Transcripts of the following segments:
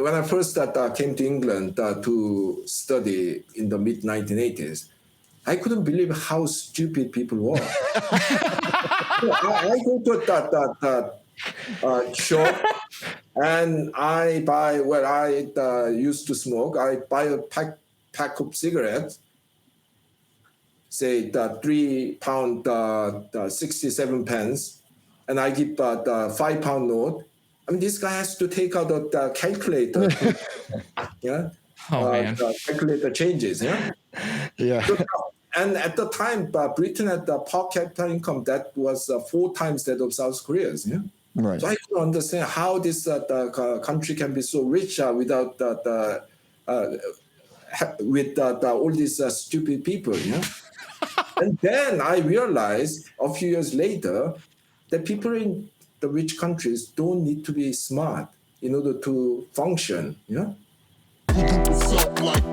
when I first came to England to study in the mid 1980s, I couldn't believe how stupid people were. I go to that shop and I buy, well, I used to smoke. I buy a pack of cigarettes, say the £3, 67 pence, and I give the £5 note. I mean, this guy has to take out the calculator. Calculate the changes. Yeah. So, and at the time, Britain had the per capita income that was 4 times that of South Korea's. Right. So I couldn't understand how this country can be so rich without with all these stupid people. And then I realized a few years later that people in the rich countries don't need to be smart in order to function. Like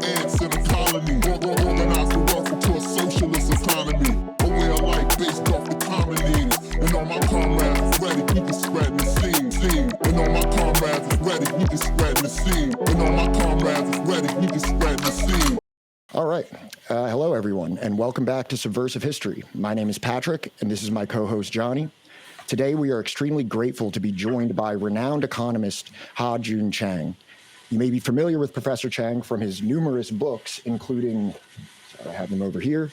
ants in a colony, organize the wealth into a socialist economy. A way of life based off the communities. And all my comrades is ready, we can spread the seed. And all my comrades is ready, we can spread the seed. And all my comrades is ready, we can spread the seed. All right. Hello, everyone, and welcome back to Subversive History. My name is Patrick, and this is my co-host, Johnny. Today, we are extremely grateful to be joined by renowned economist Ha-Joon Chang. You may be familiar with Professor Chang from his numerous books, including, I have them over here,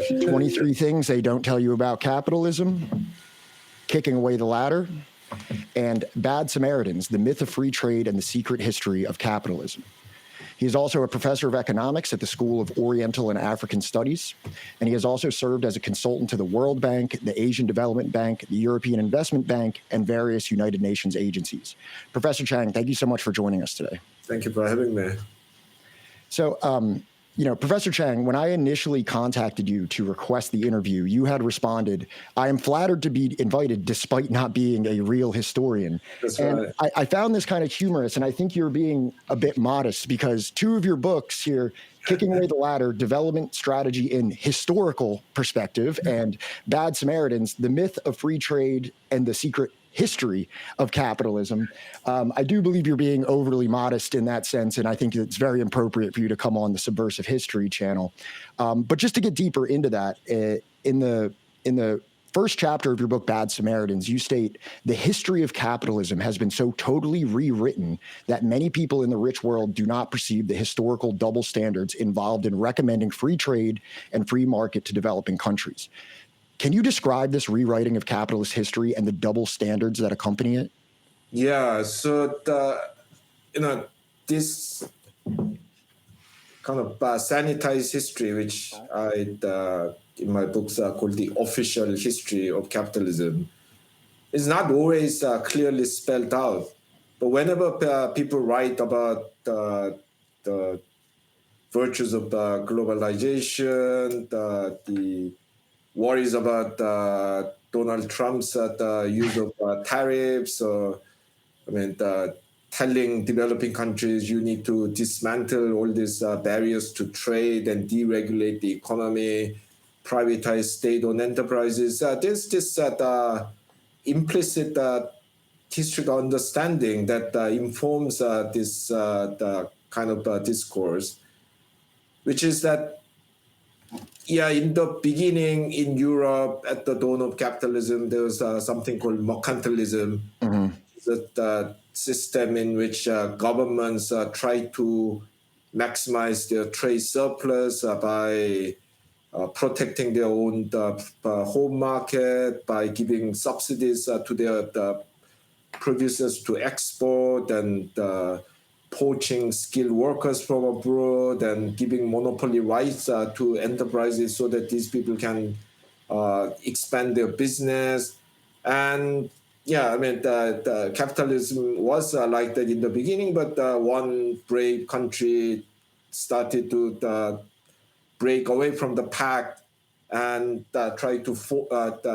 23 Things They Don't Tell You About Capitalism, Kicking Away the Ladder, and Bad Samaritans, The Myth of Free Trade and the Secret History of Capitalism. He is also a professor of economics at the School of Oriental and African Studies, and he has also served as a consultant to the World Bank, the Asian Development Bank, the European Investment Bank, and various United Nations agencies. Professor Chang, thank you so much for joining us today. Thank you for having me. So, Professor Chang, when I initially contacted you to request the interview, you had responded, "I am flattered to be invited despite not being a real historian." That's and right. I found this kind of humorous, and I think you're being a bit modest because 2 of your books here, Kicking Away the Ladder, Development Strategy in Historical Perspective, and Bad Samaritans, The Myth of Free Trade and the Secret History of Capitalism. I do believe you're being overly modest in that sense, and I think it's very appropriate for you to come on the Subversive History channel. But just to get deeper into that, in the first chapter of your book, Bad Samaritans, you state, "The history of capitalism has been so totally rewritten that many people in the rich world do not perceive the historical double standards involved in recommending free trade and free market to developing countries." Can you describe this rewriting of capitalist history and the double standards that accompany it? Yeah, so this kind of sanitized history, which I in my books called the official history of capitalism, is not always clearly spelled out. But whenever people write about the virtues of globalization, the worries about Donald Trump's use of tariffs, telling developing countries you need to dismantle all these barriers to trade and deregulate the economy, privatize state-owned enterprises. There's this implicit historical understanding that informs this kind of discourse, which is that in the beginning in Europe, at the dawn of capitalism, there was something called mercantilism. That system in which governments try to maximize their trade surplus by protecting their own home market, by giving subsidies to their producers to export, and poaching skilled workers from abroad, and giving monopoly rights to enterprises so that these people can expand their business. And the capitalism was like that in the beginning, but one brave country started to break away from the pack and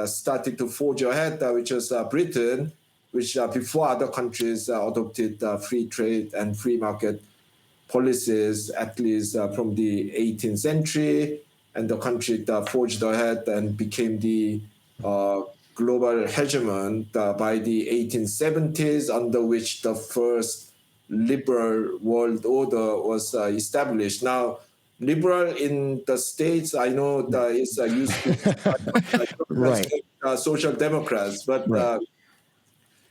started to forge ahead, which was Britain, which before other countries adopted free trade and free market policies, at least from the 18th century, and the country forged ahead and became the global hegemon by the 1870s, under which the first liberal world order was established. Now, liberal in the States, I know that is used to Right. social democrats, but Right.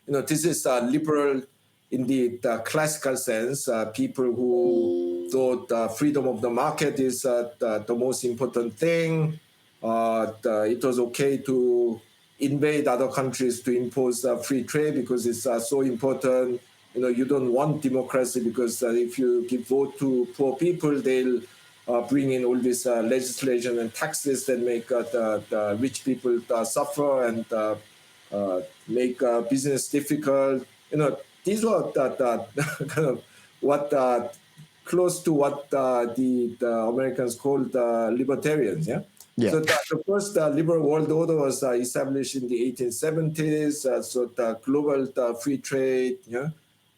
this is liberal in the classical sense. People who thought freedom of the market is the most important thing. It was okay to invade other countries to impose free trade because it's so important. You don't want democracy because if you give vote to poor people, they'll bring in all this legislation and taxes that make the rich people suffer and make business difficult. These were kind of what close to what the Americans called libertarians. Yeah. Yeah. So the first liberal world order was established in the 1870s. So the global free trade, yeah,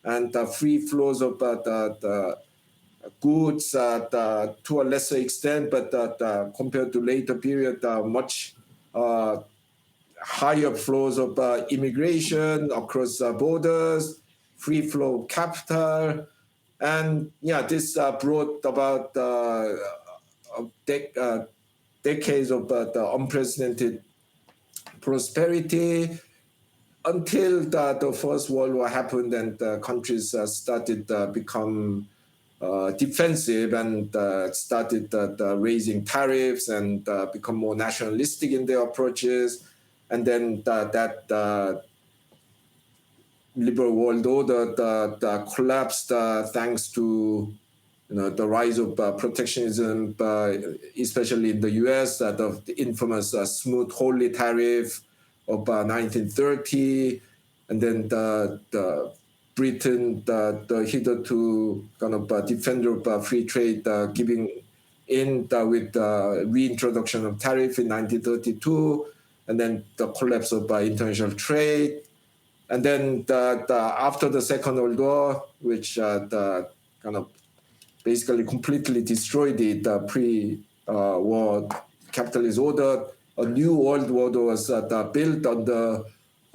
and the free flows of the goods to a lesser extent, but compared to later period, much higher flows of immigration across borders, free flow of capital, and yeah, this brought about decades of the unprecedented prosperity until the First World War happened and countries started become defensive and started raising tariffs and become more nationalistic in their approaches. And then that liberal world order collapsed thanks to the rise of protectionism, especially in the U.S., the infamous Smoot-Hawley tariff of 1930, and then the Britain, the hitherto kind of defender of free trade, giving in with the reintroduction of tariff in 1932, and then the collapse of international trade. And then after the Second World War, which the kind of basically completely destroyed the pre-war capitalist order, a new world order was built under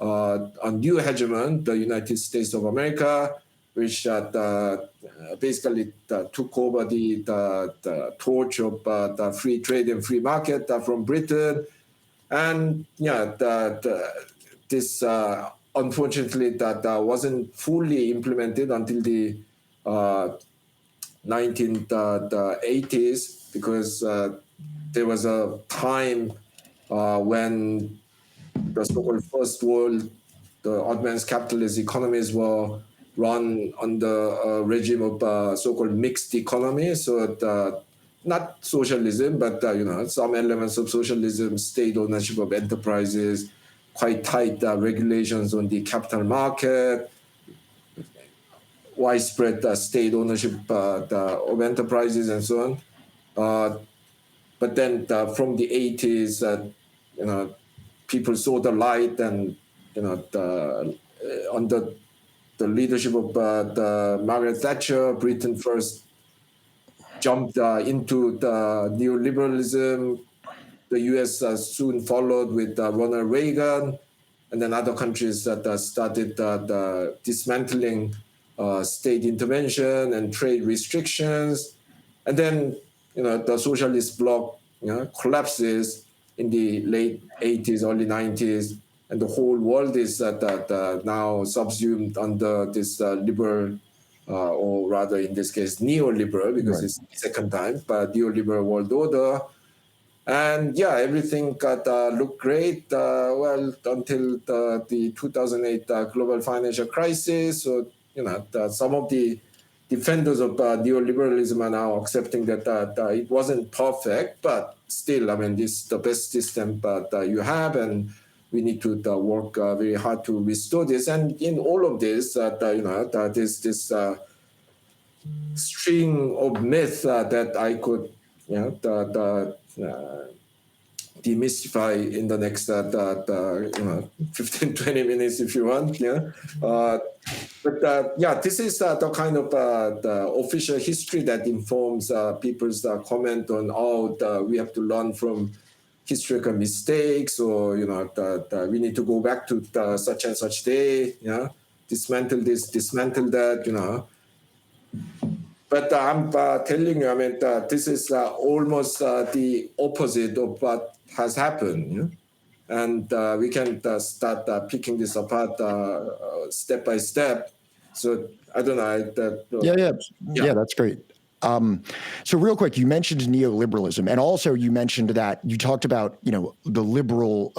a new hegemon, the United States of America, which basically took over the torch of the free trade and free market from Britain. And yeah, this unfortunately that wasn't fully implemented until the 1980s, because there was a time when the so-called first world, the advanced capitalist economies were run under a regime of so-called mixed economy. So not socialism, but some elements of socialism, state ownership of enterprises, quite tight regulations on the capital market, widespread state ownership of enterprises, and so on. But then from the 80s, people saw the light, and under the leadership of Margaret Thatcher, Britain first jumped into the neoliberalism. The US soon followed with Ronald Reagan, and then other countries that started dismantling state intervention and trade restrictions. And then the socialist bloc collapses in the late 80s, early 90s, and the whole world is now subsumed under this liberal, or rather in this case neoliberal, because it's the second time, but neoliberal world order. And yeah, everything got looked great, well, until the 2008 global financial crisis. So some of the defenders of neoliberalism are now accepting that it wasn't perfect, but still, I mean, this is the best system that you have, and we need to work very hard to restore this. And in all of this, there's this string of myths that I could, demystify in the next 15, 20 minutes if you want. Yeah. But this is the kind of the official history that informs people's comment on we have to learn from historical mistakes, or we need to go back to such and such day, dismantle this, dismantle that, But I'm telling you, I mean, this is almost the opposite of what has happened. You know? And we can start picking this apart step by step. So I don't know. Yeah, that's great. So real quick, you mentioned neoliberalism, and also you mentioned that you talked about, the liberal,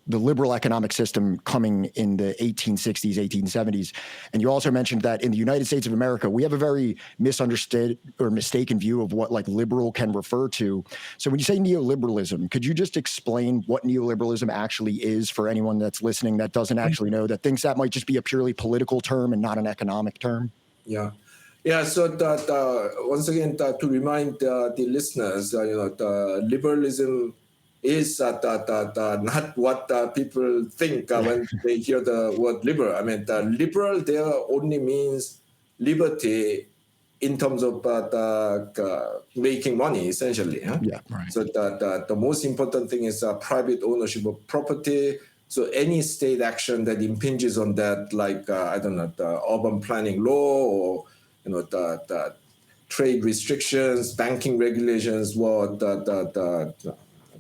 the liberal economic system coming in the 1860s, 1870s. And you also mentioned that in the United States of America, we have a very misunderstood or mistaken view of what like liberal can refer to. So when you say neoliberalism, could you just explain what neoliberalism actually is for anyone that's listening that doesn't actually know, that thinks that might just be a purely political term and not an economic term? Yeah. Yeah, so once again, to remind the listeners, the liberalism is not what people think when they hear the word liberal. I mean, the liberal there only means liberty in terms of making money, essentially. Huh? Yeah, right. So the most important thing is private ownership of property. So any state action that impinges on that, like, I don't know, the urban planning law or the trade restrictions, banking regulations were the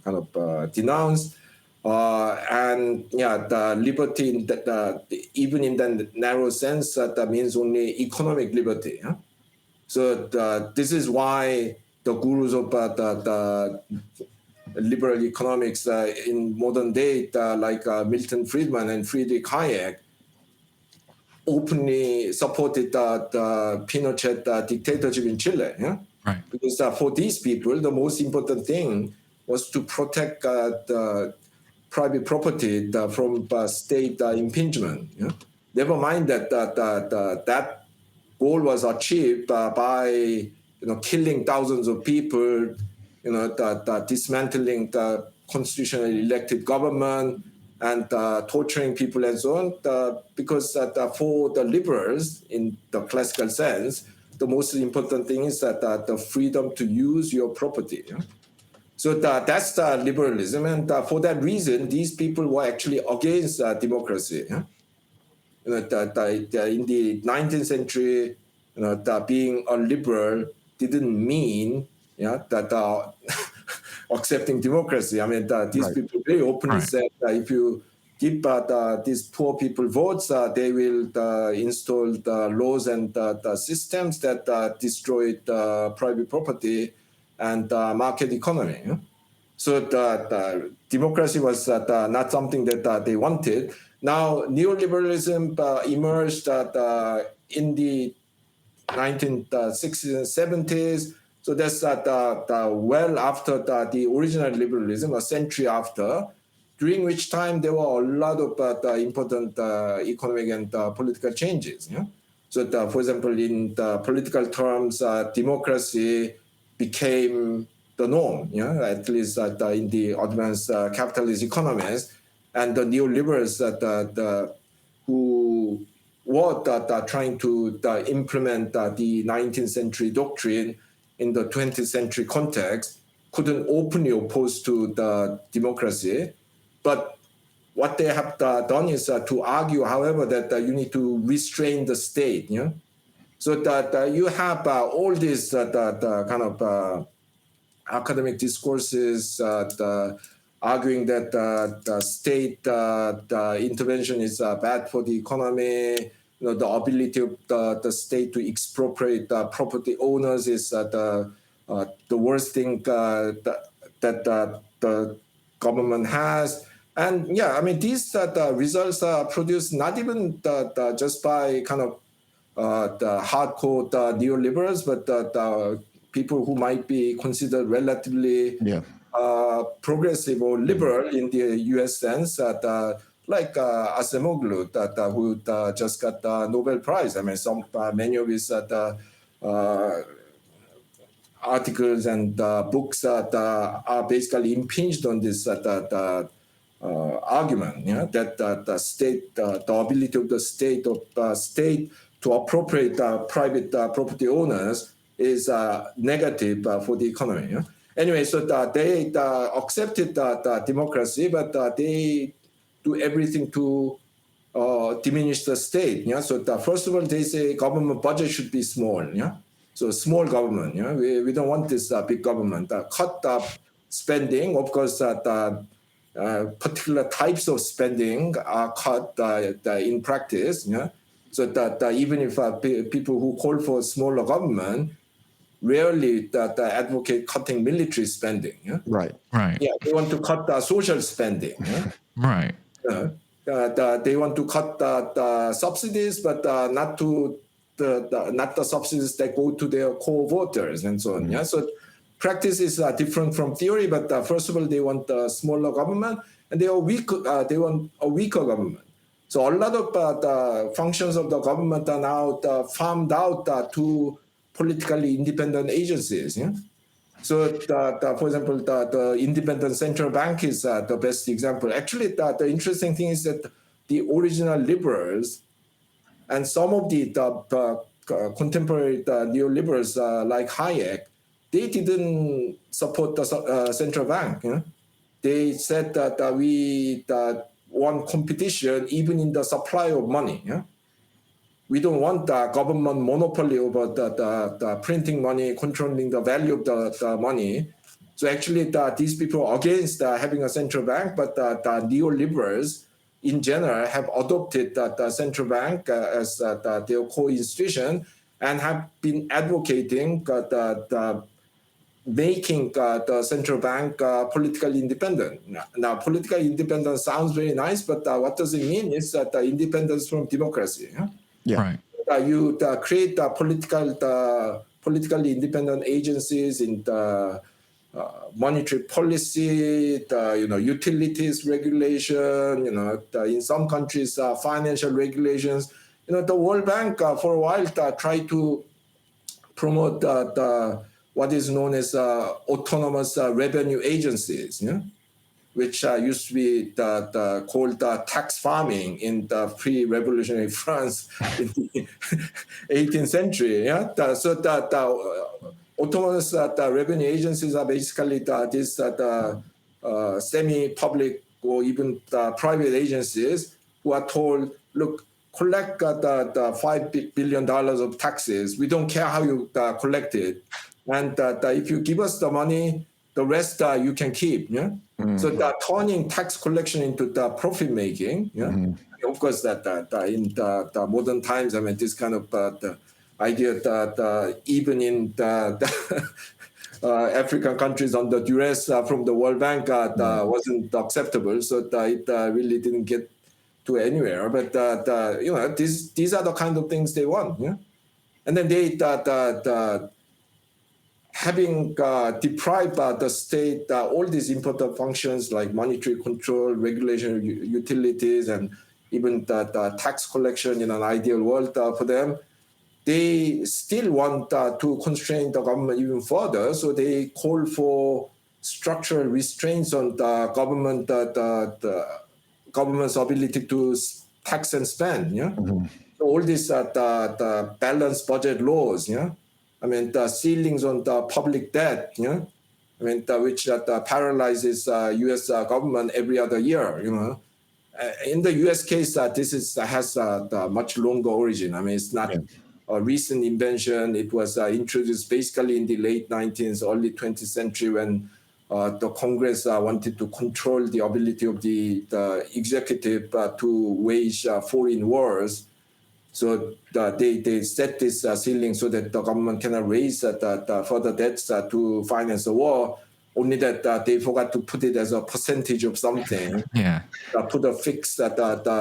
kind of denounced. And yeah, the liberty, even in the narrow sense, that means only economic liberty. Huh? So this is why the gurus of the liberal economics in modern day, like Milton Friedman and Friedrich Hayek, openly supported the Pinochet dictatorship in Chile. Yeah? Right. Because for these people, the most important thing was to protect the private property from state impingement. Yeah? Never mind that that goal was achieved by killing thousands of people, dismantling the constitutionally elected government, and torturing people and so on, because for the liberals, in the classical sense, the most important thing is that the freedom to use your property. Yeah? So that's the liberalism, and for that reason, these people were actually against democracy. Yeah? In the 19th century, being a liberal didn't mean that accepting democracy. I mean, these people very openly said that if you give these poor people votes, they will install the laws and the systems that destroy private property and market economy. Yeah? So the democracy was not something that they wanted. Now, neoliberalism emerged in the 1960s and 70s. So that's well after the original liberalism, a century after, during which time there were a lot of important economic and political changes. Yeah? So, for example, in the political terms, democracy became the norm, at least in the advanced capitalist economies, and the neoliberals who were trying to implement the 19th century doctrine in the 20th century context couldn't openly oppose to the democracy. But what they have done is to argue, however, that you need to restrain the state. So that you have all these kind of academic discourses arguing that the state intervention is bad for the economy. The ability of the state to expropriate property owners is the worst thing that the government has. And yeah, I mean, these results are produced not even just by kind of the hardcore neoliberals, but the people who might be considered relatively progressive or liberal in the U.S. sense, like Acemoglu, who just got the Nobel Prize. I mean, many of his articles and books are basically impinged on this argument, that the state, the ability of the state to appropriate private property owners is negative for the economy. Anyway, so they accepted democracy, but they do everything to diminish the state. So first of all, they say government budget should be small. So small government, we don't want this big government. Cut spending, of course, particular types of spending are cut in practice. So that even if people who call for smaller government rarely advocate cutting military spending. Right. Yeah, they want to cut social spending. Right. They want to cut the subsidies, but not the subsidies that go to their core voters and so on. So practice is different from theory, but first of all, they want a smaller government, and they want a weaker government. So a lot of the functions of the government are now farmed out to politically independent agencies. So, for example, the independent central bank is the best example. Actually, the interesting thing is that the original liberals and some of the contemporary neoliberals like Hayek, they didn't support the central bank. They said that we want competition even in the supply of money. We don't want the government monopoly over the printing money, controlling the value of the money. So actually, these people are against having a central bank, but the neoliberals in general have adopted the central bank as their core institution and have been advocating making the central bank politically independent. Now, political independence sounds very nice, but what does it mean? It's that independence from democracy. Yeah. Right. You create politically independent agencies in the monetary policy, the utilities regulation, in some countries financial regulations. The World Bank for a while tried to promote what is known as autonomous revenue agencies, which used to be called tax farming in the pre-revolutionary France in the 18th century. So autonomous revenue agencies are basically these semi-public or even private agencies who are told, look, collect the $5 billion of taxes. We don't care how you collect it. And if you give us the money, the rest you can keep. So turning tax collection into the profit making. Of course, in the modern times, I mean, this kind of the idea that even in the African countries under duress from the World Bank wasn't acceptable. So it really didn't get to anywhere. But these are the kind of things they want. And then they having deprived the state all these important functions like monetary control, regulation, utilities, and even the tax collection in an ideal world for them, they still want to constrain the government even further. So they call for structural restraints on the government, the government's ability to tax and spend. So all these the balanced budget laws. I mean, the ceilings on the public debt, I mean, which paralyzes U.S. government every other year, In the U.S. case, this has a much longer origin. I mean, it's not a recent invention. It was introduced basically in the late 19th, early 20th century when the Congress wanted to control the ability of the executive to wage foreign wars. So they set this ceiling so that the government cannot raise the further debts to finance the war, only that they forgot to put it as a percentage of something. Put a fixed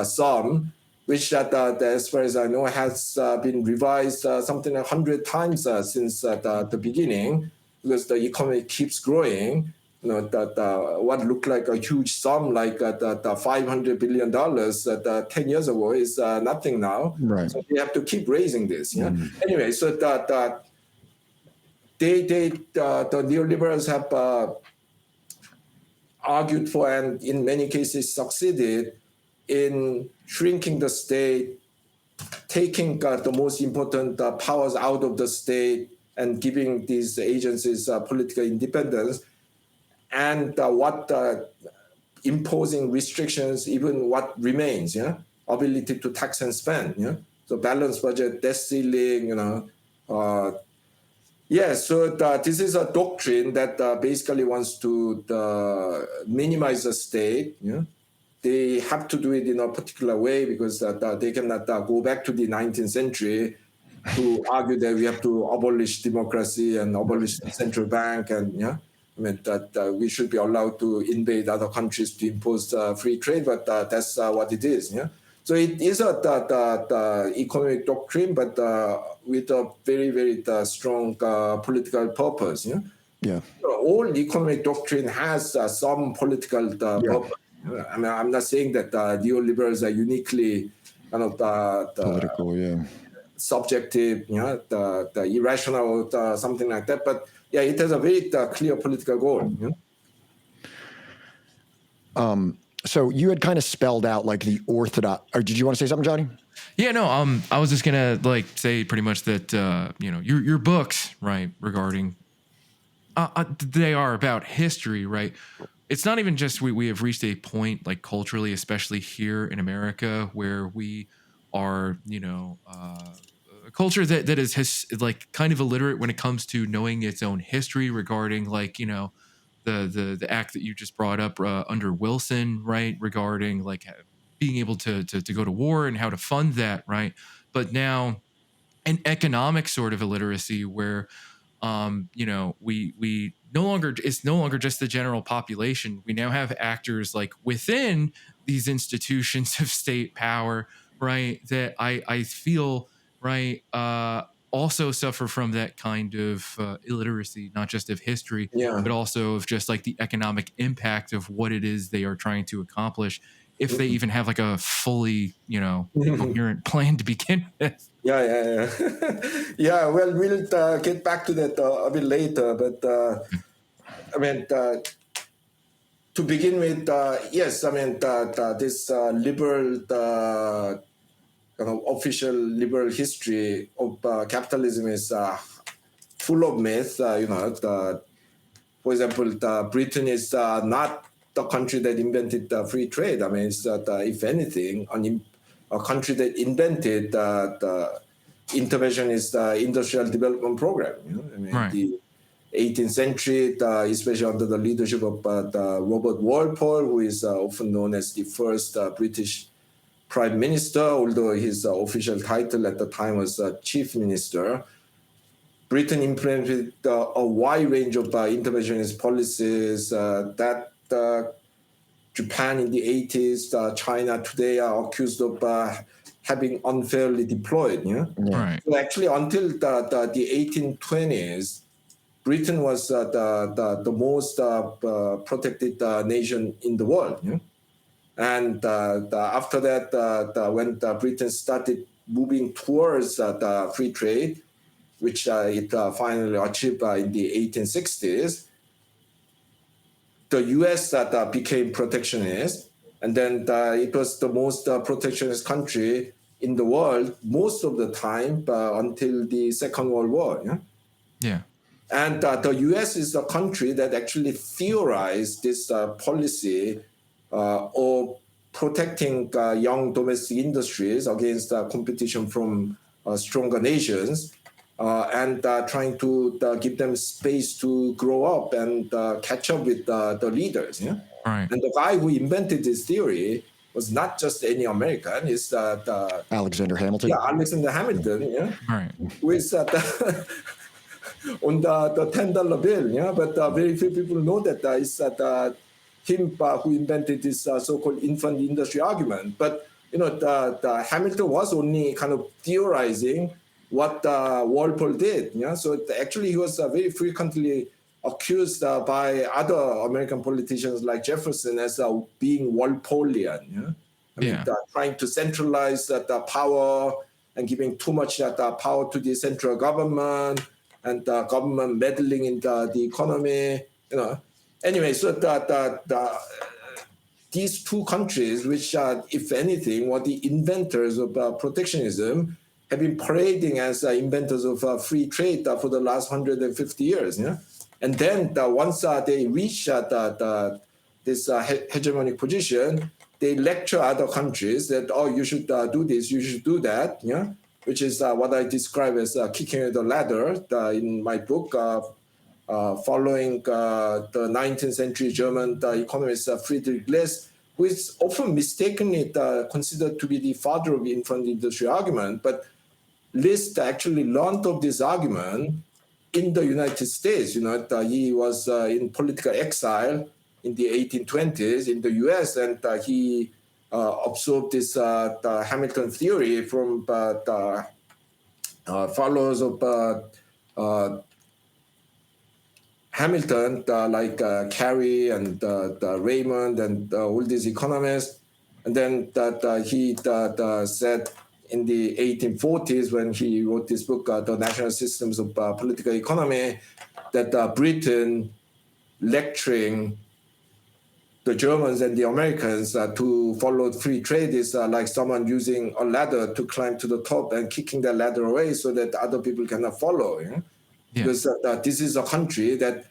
sum, which as far as I know has been revised something like 100 times since the beginning, because the economy keeps growing. What looked like a huge sum, like the $500 billion 10 years ago, is nothing now. Right. So they have to keep raising this. Anyway, so the neoliberals have argued for, and in many cases succeeded in shrinking the state, taking the most important powers out of the state, and giving these agencies political independence. And imposing restrictions, even what remains, ability to tax and spend, So balanced budget, debt ceiling, Yeah, so this is a doctrine that basically wants to minimize the state. You know? They have to do it in a particular way because they cannot go back to the 19th century to argue that we have to abolish democracy and abolish the central bank, and I mean that we should be allowed to invade other countries to impose free trade, but that's what it is. Yeah. So it is a the economic doctrine, but with a very very strong political purpose. Yeah. Yeah. So all economic doctrine has some political purpose. I mean, I'm not saying that neoliberals are uniquely kind of Political, yeah. subjective, the irrational, something like that. But yeah, it has a very clear political goal. So you had kind of spelled out like the orthodox, or did you want to say something, Johnny? Yeah, no, I was just gonna say pretty much that your books, right, regarding they are about history, right? It's not even just we have reached a point like culturally, especially here in America, where we are, a culture that is like kind of illiterate when it comes to knowing its own history regarding the act that you just brought up under Wilson, right, regarding like being able to go to war and how to fund that, right? But now an economic sort of illiteracy where we no longer, it's no longer just the general population. We now have actors like within these institutions of state power, right, that I feel, right, also suffer from that kind of illiteracy, not just of history, Yeah. but also of just like the economic impact of what it is they are trying to accomplish, if they even have like a fully, coherent plan to begin with. Yeah. Yeah, well, we'll get back to that a bit later. But I mean, to begin with, yes, I mean, this liberal, official liberal history of capitalism is full of myths. For example, Britain is not the country that invented free trade. I mean, it's if anything, a country that invented the interventionist industrial development program. I mean, Right. the 18th century, especially under the leadership of Robert Walpole, who is often known as the first British prime minister, although his official title at the time was chief minister. Britain implemented a wide range of interventionist policies that Japan in the 80s, China today are accused of having unfairly deployed. Right. So actually, until the 1820s, Britain was the most protected nation in the world. And after that, when Britain started moving towards the free trade, which it finally achieved in the 1860s, the U.S. became protectionist, and then it was the most protectionist country in the world most of the time until the Second World War. Yeah. And the U.S. is the country that actually theorized this policy of protecting young domestic industries against competition from stronger nations, and trying to give them space to grow up and catch up with the leaders. Right. And the guy who invented this theory was not just any American. It's Alexander Hamilton. Yeah, Alexander Hamilton. Right. Who is on the $10 bill. But very few people know that it's him who invented this so-called infant industry argument. But the Hamilton was only kind of theorizing what Walpole did. So actually he was very frequently accused by other American politicians like Jefferson as being Walpolean. I mean, trying to centralize the power and giving too much power to the central government, and the government meddling in the economy. Anyway, so these two countries, which if anything, were the inventors of protectionism, have been parading as inventors of free trade for the last 150 years. And then once they reach this hegemonic position, they lecture other countries that, oh, you should do this, you should do that. which is what I describe as kicking the ladder in my book, following the 19th century German economist Friedrich List, who is often mistakenly considered to be the father of infant industry argument. But List actually learned of this argument in the United States. He was in political exile in the 1820s in the US, and he absorbed this the Hamilton theory from the followers of Hamilton, like Carey and Raymond and all these economists. And then he said in the 1840s, when he wrote this book, The National Systems of Political Economy, that Britain lecturing the Germans and the Americans to follow free trade is like someone using a ladder to climb to the top and kicking that ladder away so that other people cannot follow. Yeah. Because this is a country that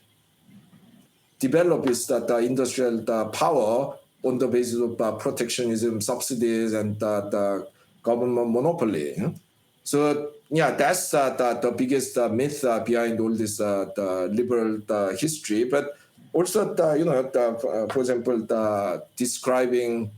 developed its industrial power on the basis of protectionism, subsidies, and the government monopoly. Yeah. So that's the biggest myth behind all this the liberal history. But also, for example, describing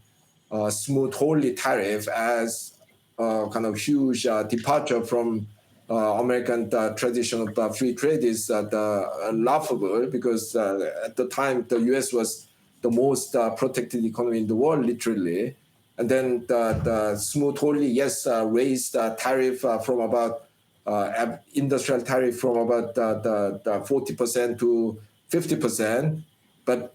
smooth holy tariff as a kind of huge departure from American tradition of free trade is laughable, because at the time the U.S. was the most protected economy in the world, literally. And then the smooth holy, raised tariff from about industrial tariff from about the 40% to 50%. But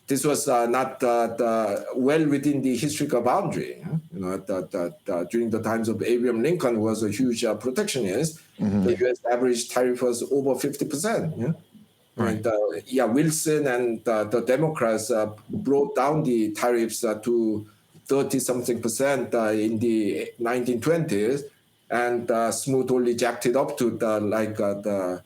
this was not well within the historical boundary. During the times of Abraham Lincoln, who was a huge protectionist, the U.S. average tariff was over 50%. Yeah? Right. And Wilson and the Democrats brought down the tariffs to 30-something% in the 1920s, and Smoot only jacked it up to the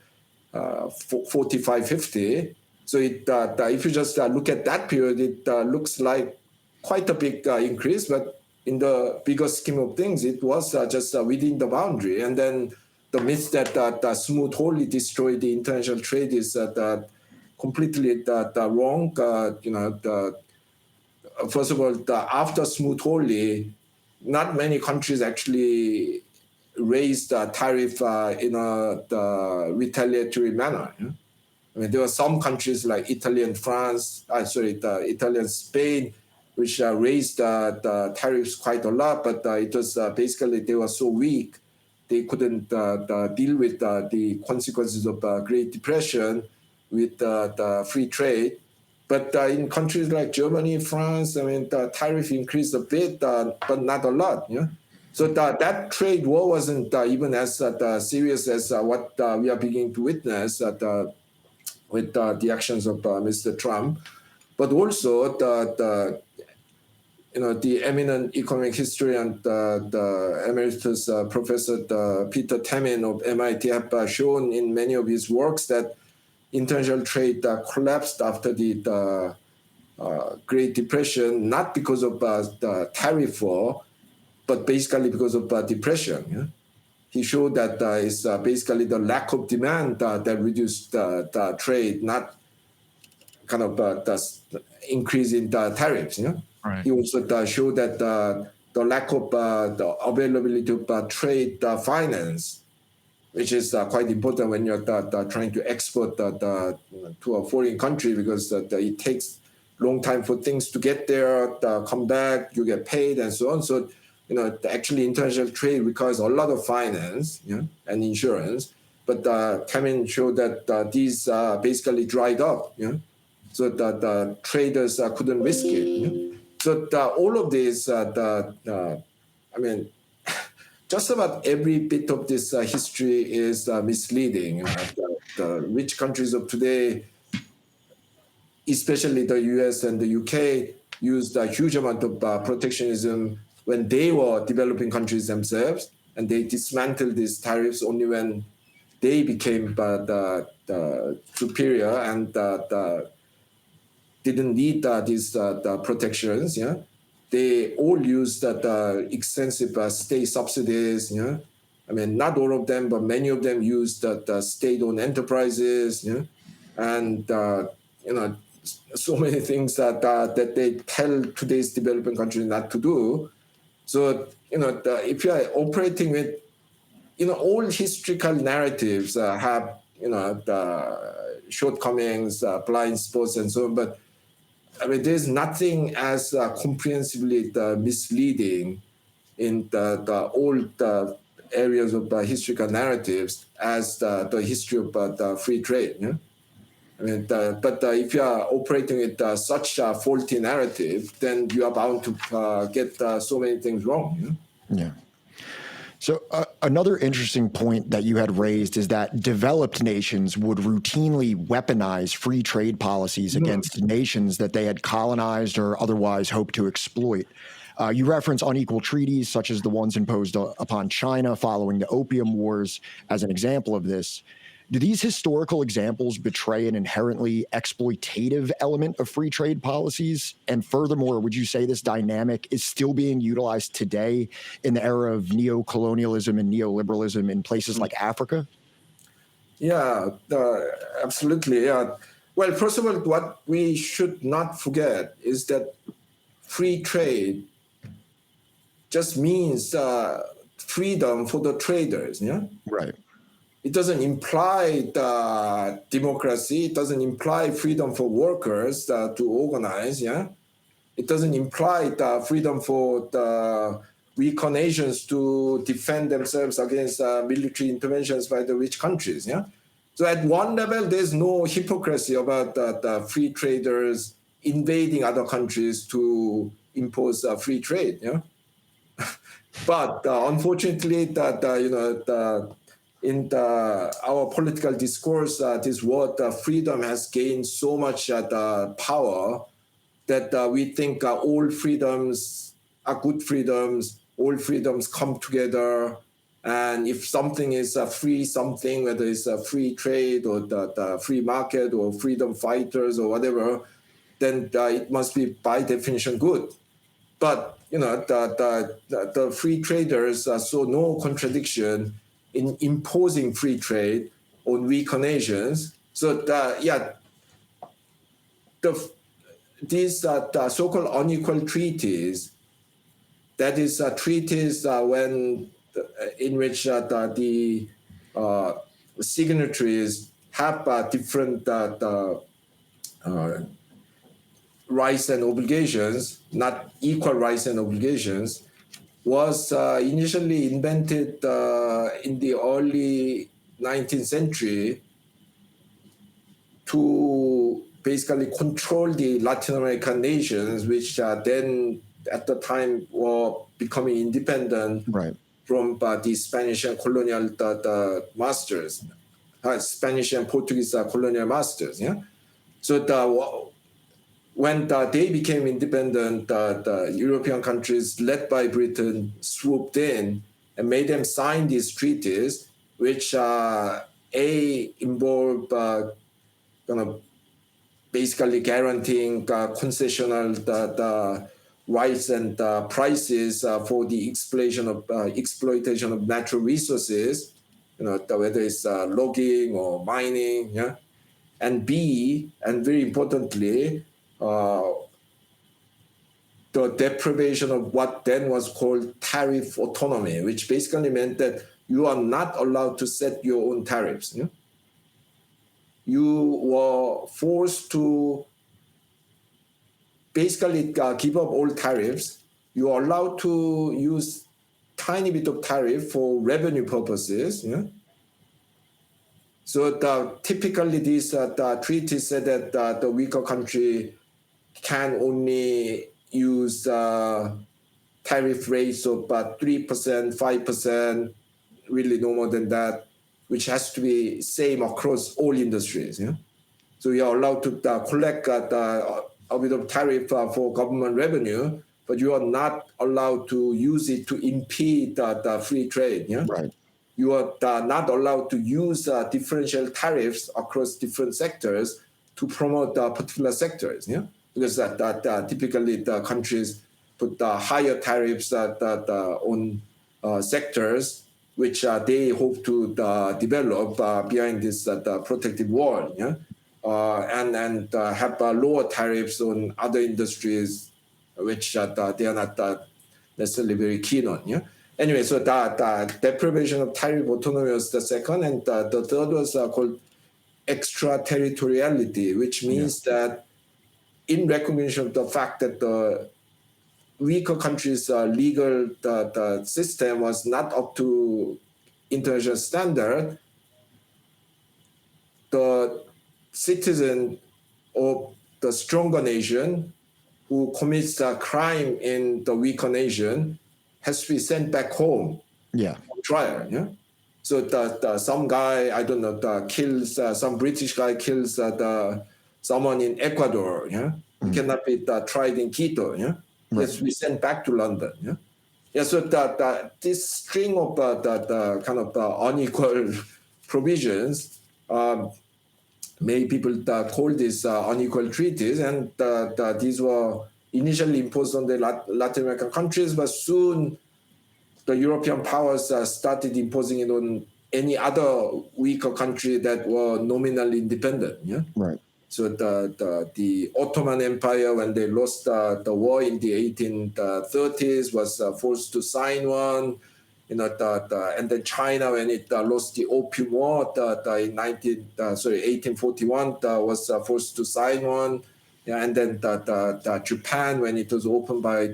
45-50. So if you just look at that period, it looks like quite a big increase, but in the bigger scheme of things, it was just within the boundary. And then the myth that Smoot wholly destroyed the international trade is completely wrong. First of all, after Smoot wholly, not many countries actually raised the tariff in a retaliatory manner. Yeah? I mean, there were some countries like Italy and Italy and Spain, which raised the tariffs quite a lot, but it was basically they were so weak, they couldn't deal with the consequences of the Great Depression with the free trade. But in countries like Germany, France, I mean, the tariff increased a bit, but not a lot. Yeah? So that trade war wasn't even as serious as what we are beginning to witness with the actions of Mr. Trump. But also the eminent economic historian, the emeritus professor Peter Temin of MIT have shown in many of his works that international trade collapsed after the Great Depression, not because of the tariff war, but basically because of depression. Yeah? He showed that it's basically the lack of demand that reduced the trade, not kind of the increase in the tariffs. Yeah? Right. He also showed that the lack of the availability of trade finance, which is quite important when you're trying to export to a foreign country, because it takes a long time for things to get there, come back, you get paid, and so on. So, actually international trade requires a lot of finance and insurance. But Temin showed that these basically dried up. So the traders couldn't risk it. So all of this, just about every bit of this history is misleading. The rich countries of today, especially the US and the UK, used a huge amount of protectionism when they were developing countries themselves, and they dismantled these tariffs only when they became the superior and didn't need these protections. Yeah. they all use that extensive state subsidies. I mean, not all of them, but many of them use that state-owned enterprises. And so many things that they tell today's developing countries not to do. So if you are operating with all historical narratives have the shortcomings, blind spots, and so on. But I mean, there's nothing as comprehensively misleading in the old areas of historical narratives as the history of the free trade. I mean, but if you are operating with such a faulty narrative, then you are bound to get so many things wrong. Yeah. So another interesting point that you had raised is that developed nations would routinely weaponize free trade policies against nations that they had colonized or otherwise hoped to exploit. You reference unequal treaties such as the ones imposed upon China following the Opium Wars as an example of this. Do these historical examples betray an inherently exploitative element of free trade policies? And furthermore, would you say this dynamic is still being utilized today in the era of neo-colonialism and neoliberalism in places like Africa? Yeah, absolutely. Yeah. Well, first of all, what we should not forget is that free trade just means freedom for the traders. Yeah. Right. It doesn't imply democracy. It doesn't imply freedom for workers to organize. Yeah, it doesn't imply the freedom for the weaker nations to defend themselves against military interventions by the rich countries. Yeah, so at one level, there's no hypocrisy about the free traders invading other countries to impose free trade. Yeah, but unfortunately, in our political discourse, this word freedom has gained so much power that we think all freedoms are good freedoms, all freedoms come together. And if something is a free something, whether it's a free trade or the free market or freedom fighters or whatever, then it must be by definition good. But the free traders saw no contradiction in imposing free trade on weaker nations. So these so-called unequal treaties, that is treaties in which the signatories have different rights and obligations, not equal rights and obligations, was initially invented in the early 19th century to basically control the Latin American nations, which then at the time were becoming independent from the Spanish and colonial masters, Spanish and Portuguese colonial masters. Yeah, so when they became independent, the European countries led by Britain swooped in and made them sign these treaties, which involved basically guaranteeing concessional rights and prices for the exploitation of natural resources, whether it's logging or mining, yeah, and B, and very importantly, the deprivation of what then was called tariff autonomy, which basically meant that you are not allowed to set your own tariffs. Yeah? You were forced to basically give up all tariffs. You are allowed to use tiny bit of tariff for revenue purposes. Yeah? So typically these treaties said that the weaker country can only use tariff rates of about 3%, 5%, really no more than that, which has to be same across all industries. Yeah? So you are allowed to collect a bit of tariff for government revenue, but you are not allowed to use it to impede the free trade. Yeah? Right. You are not allowed to use differential tariffs across different sectors to promote particular sectors. Yeah? Because typically the countries put higher tariffs on sectors which they hope to develop behind this protective wall, yeah? And have lower tariffs on other industries which they are not necessarily very keen on, yeah? Anyway, so the deprivation of tariff autonomy was the second, and the third was called extraterritoriality, which means that in recognition of the fact that the weaker countries' legal the system was not up to international standard, the citizen of the stronger nation who commits a crime in the weaker nation has to be sent back home for trial. Yeah. So some guy, I don't know, kills some British guy kills someone in Ecuador. Yeah, he cannot be tried in Quito. Yeah, he has to be sent back to London. Yeah, yeah. So this string of the kind of unequal provisions made people call this unequal treaties, and these were initially imposed on the Latin American countries, but soon the European powers started imposing it on any other weaker country that were nominally independent. Yeah, right. So the Ottoman Empire, when they lost the war in the 1830s, was forced to sign one. You know, and then China, when it lost the Opium War in 1841, was forced to sign one. Yeah, and then Japan, when it was opened by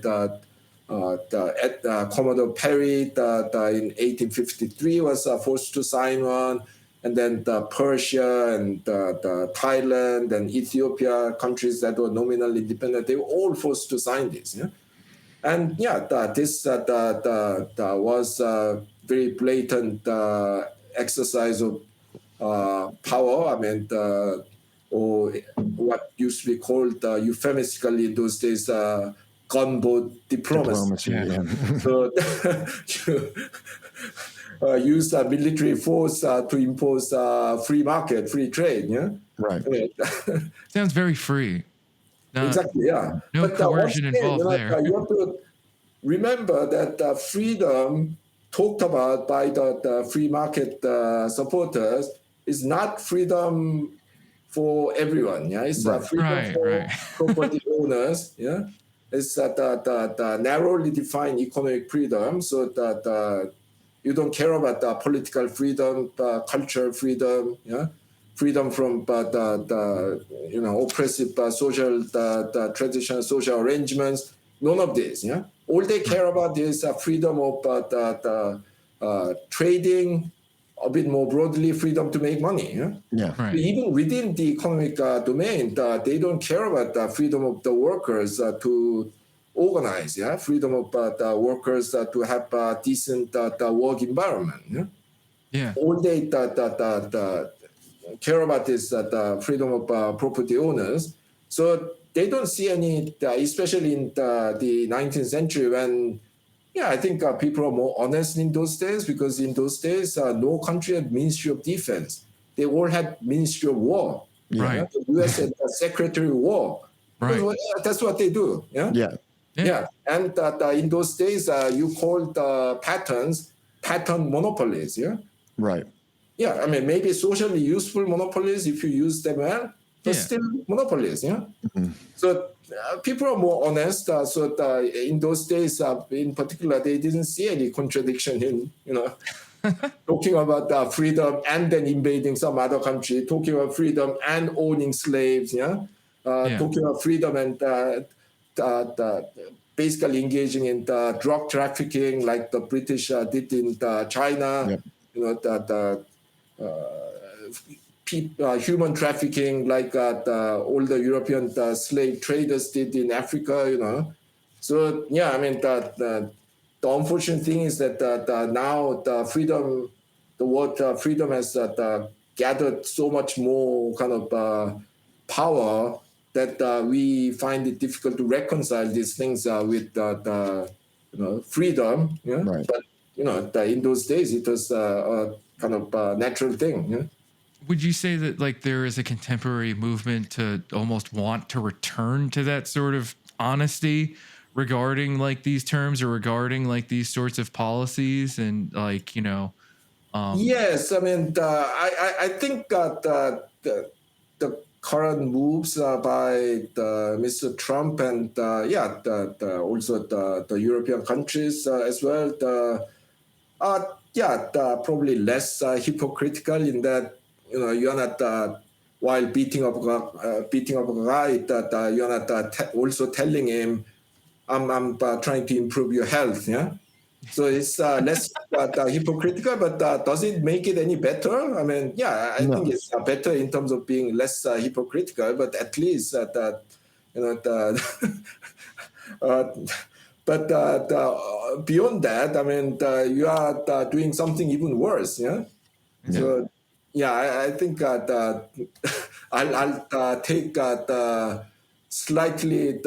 Commodore Perry in 1853, was forced to sign one. And then Persia and Thailand and Ethiopia, countries that were nominally independent, they were all forced to sign this. Yeah? And this was a very blatant exercise of power. I mean, or what used to be called euphemistically in those days, gunboat diplomacy. So use military force to impose free market, free trade. Yeah, right. I mean, sounds very free. Exactly. Yeah. No but coercion involved there. You have to remember that freedom talked about by the free market supporters is not freedom for everyone. Yeah, it's freedom for property owners. Yeah, it's the narrowly defined economic freedom, so that you don't care about political freedom, cultural freedom. Yeah. Freedom from the oppressive social traditional social arrangements. None of this. Yeah, all they care about is freedom of trading, a bit more broadly, freedom to make money. Yeah, Right. Even within the economic domain, they don't care about the freedom of the workers to organize. Yeah, freedom of the workers to have a decent work environment. Yeah, yeah. All they care about is the freedom of property owners. So they don't see any, especially in the 19th century when, I think people are more honest in those days, because in those days, no country had Ministry of Defense. They all had Ministry of War. Right. The U.S. had Secretary of War. Right. That's what they do. Yeah. And in those days, you called patent monopolies. Yeah. Right. Yeah, I mean, maybe socially useful monopolies if you use them well, but still monopolies, yeah? Mm-hmm. So people are more honest. So in those days, in particular, they didn't see any contradiction in, talking about freedom and then invading some other country, talking about freedom and owning slaves, talking about freedom and basically engaging in drug trafficking like the British did in China, human trafficking like all the European slave traders did in Africa, So, I mean, the unfortunate thing is that now the word freedom has gathered so much more kind of power that we find it difficult to reconcile these things with freedom. Yeah? Right. But, in those days, it was a kind of natural thing. Yeah? Would you say that like there is a contemporary movement to almost want to return to that sort of honesty regarding like these terms or regarding like these sorts of policies and like, Yes, I mean, I think that the current moves by Mr. Trump and also the European countries as well, probably less hypocritical in that you're not while beating up a guy that you're not also telling him I'm trying to improve your health, yeah. So it's less hypocritical, but does it make it any better? I mean, yeah, I think it's better in terms of being less hypocritical, but at least that uh, but beyond that, I mean, you are doing something even worse, yeah. So yeah, I think I'll take the slightly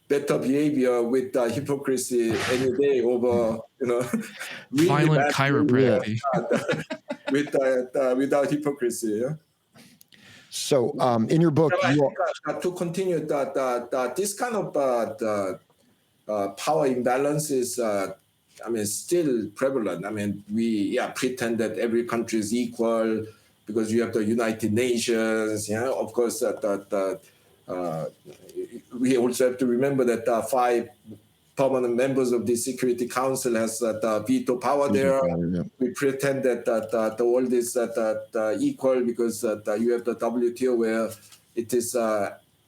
better behavior with hypocrisy any day over really violent bad behavior chiropractic. without hypocrisy. Yeah? So in your book, I think, to continue this kind of power imbalance is, I mean, still prevalent. I mean, we pretend that every country is equal because you have the United Nations. Yeah, of course, we also have to remember that 5 permanent members of the Security Council has veto power there. We pretend that the world is equal because you have the WTO where it is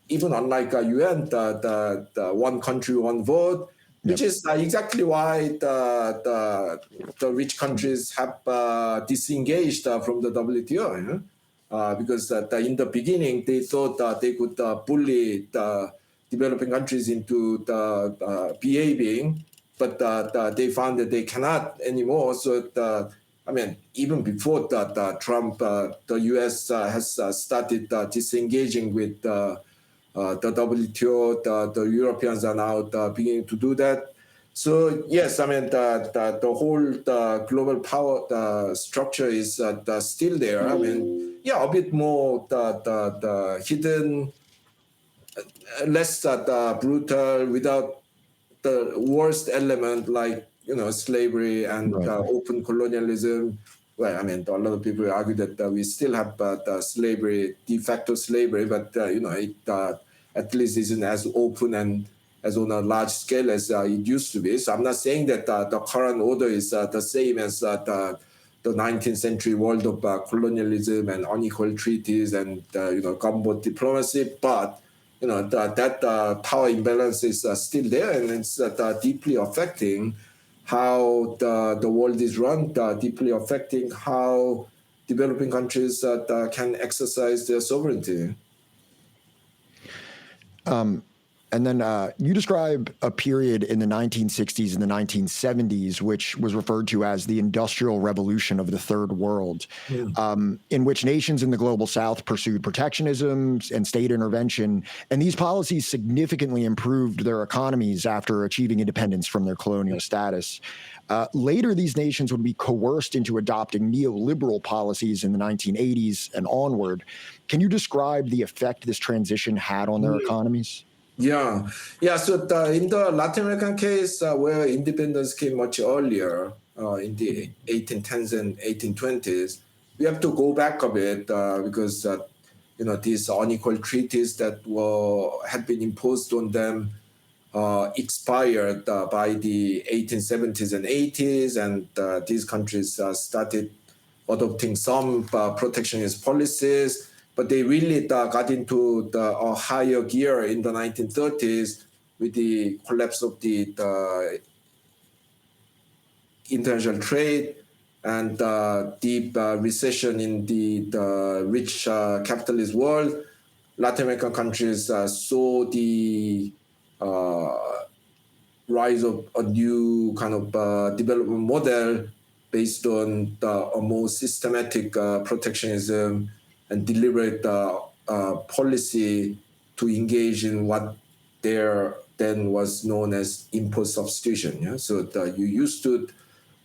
even unlike UN, the one country, one vote, which is exactly why the rich countries have disengaged from the WTO. Because in the beginning, they thought they could bully the developing countries into behaving, but they found that they cannot anymore. So, I mean, even before Trump, the U.S. has started disengaging with the WTO. The Europeans are now beginning to do that. So yes, I mean the whole global power structure is still there. I mean, a bit more the hidden, less brutal, without the worst element like slavery and open colonialism. Well, I mean, a lot of people argue that we still have the slavery, de facto slavery, but it at least isn't as open and as on a large scale as it used to be. So I'm not saying that the current order is the same as the 19th century world of colonialism and unequal treaties and gunboat diplomacy, but that power imbalance is still there, and it's deeply affecting how the world is run, deeply affecting how developing countries can exercise their sovereignty. And then you describe a period in the 1960s and the 1970s, which was referred to as the Industrial Revolution of the Third World, in which nations in the global South pursued protectionism and state intervention. And these policies significantly improved their economies after achieving independence from their colonial status. Later, these nations would be coerced into adopting neoliberal policies in the 1980s and onward. Can you describe the effect this transition had on their economies? Yeah. So in the Latin American case, where independence came much earlier, in the 1810s and 1820s, we have to go back a bit because these unequal treaties that had been imposed on them expired by the 1870s and 80s, and these countries started adopting some protectionist policies. But they really got into a higher gear in the 1930s with the collapse of the international trade and deep recession in the rich capitalist world. Latin American countries saw the rise of a new kind of development model based on a more systematic protectionism and deliberate policy to engage in what there then was known as import substitution. Yeah? So you used to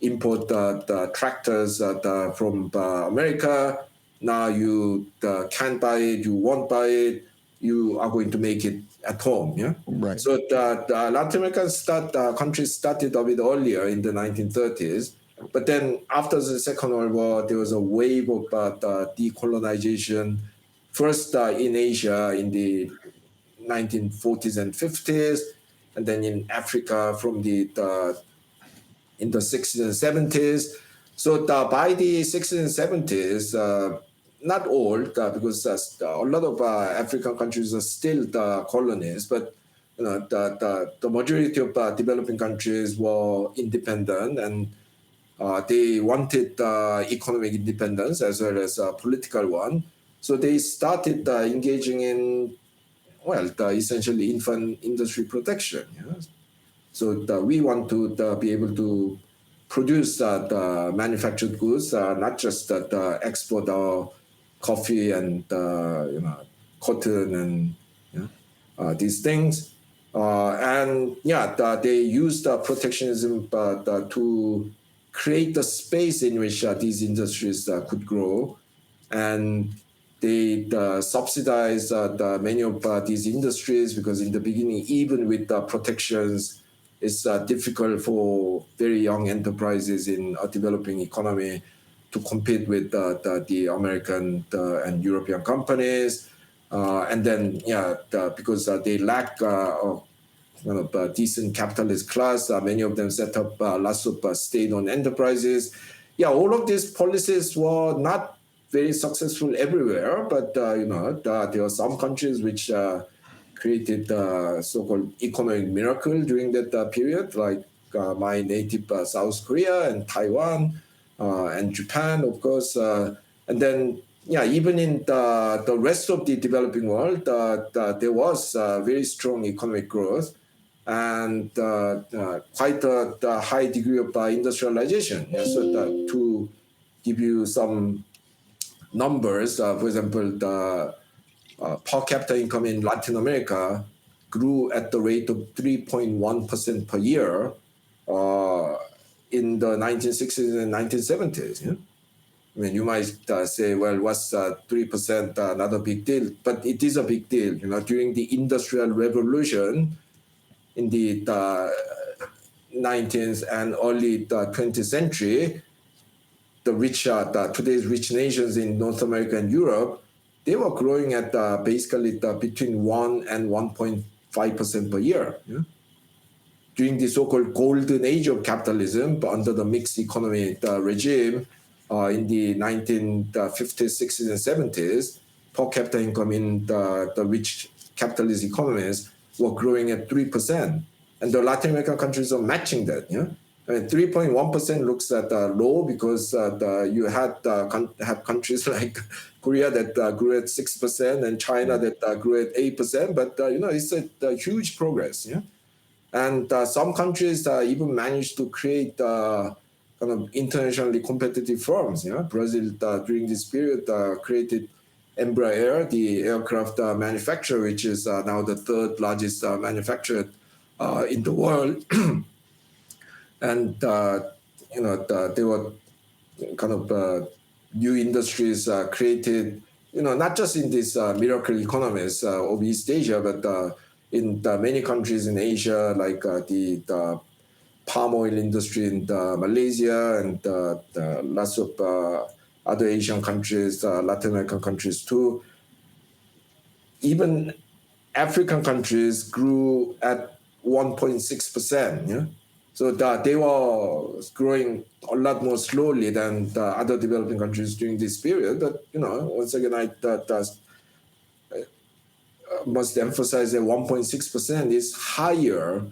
import the tractors from America. Now you can't buy it, you won't buy it. you are going to make it at home. Yeah. Right. So the Latin American countries started a bit earlier in the 1930s, but then after the Second World War, there was a wave of decolonization. First in Asia in the 1940s and 50s, and then in Africa from in the 60s and 70s. So by the 60s and 70s, not all, because a lot of African countries are still colonies, but the majority of developing countries were independent, and they wanted economic independence as well as a political one. So they started engaging in, well, essentially infant industry protection. Yeah? So we want to be able to produce the manufactured goods, not just export our coffee and cotton and these things. And they used protectionism to create the space in which these industries could grow, and they subsidize many of these industries, because in the beginning, even with protections, it's difficult for very young enterprises in a developing economy to compete with the American and European companies. And then, because they lack a decent capitalist class, many of them set up lots of state-owned enterprises. Yeah, all of these policies were not very successful everywhere, but there are some countries which created so-called economic miracle during that period, like my native South Korea and Taiwan and Japan, of course. And then, even in the rest of the developing world, there was very strong economic growth and quite a high degree of industrialization. Yeah, so to give you some numbers, for example, the per capita income in Latin America grew at the rate of 3.1% per year in the 1960s and 1970s. Yeah? I mean, you might say, well, what's 3% not a big deal? But it is a big deal. During the Industrial Revolution in the 19th and early 20th century, the rich, today's rich nations in North America and Europe, they were growing at basically between 1 and 1.5% per year. Yeah? During the so-called golden age of capitalism, under the mixed economy regime in the 1950s, 60s, and 70s, per capita income in the rich capitalist economies were growing at 3%. And the Latin American countries are matching that. Yeah? I mean, 3.1% looks at low, because you have countries like Korea that grew at 6% and China that grew at 8%. But it's a huge progress. Yeah, and some countries even managed to create kind of internationally competitive firms. Yeah, Brazil during this period created Embraer, the aircraft manufacturer, which is now the third largest manufacturer in the world. And there were kind of new industries created, not just in these miracle economies of East Asia, but in many countries in Asia, like the palm oil industry in Malaysia and lots of other Asian countries, Latin American countries too. Even African countries grew at 1.6%. Yeah? So they were growing a lot more slowly than the other developing countries during this period. But once again, I must emphasize that 1.6% is higher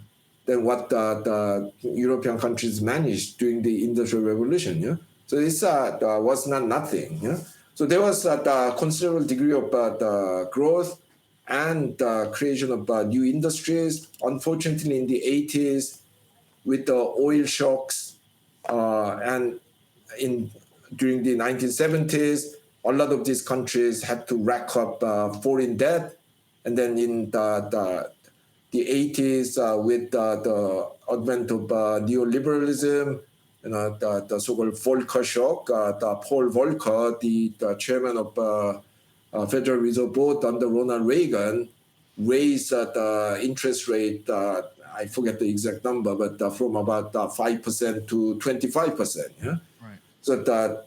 than what the European countries managed during the Industrial Revolution. Yeah? So this was not nothing. Yeah? So there was a considerable degree of growth and creation of new industries. Unfortunately, in the 80s, with the oil shocks and during the 1970s, a lot of these countries had to rack up foreign debt. And then in the 80s, with the advent of neoliberalism, the so-called Volcker shock, Paul Volcker, the chairman of Federal Reserve Board under Ronald Reagan raised the interest rate, I forget the exact number, but from about 5% to 25%. Yeah? Right. So that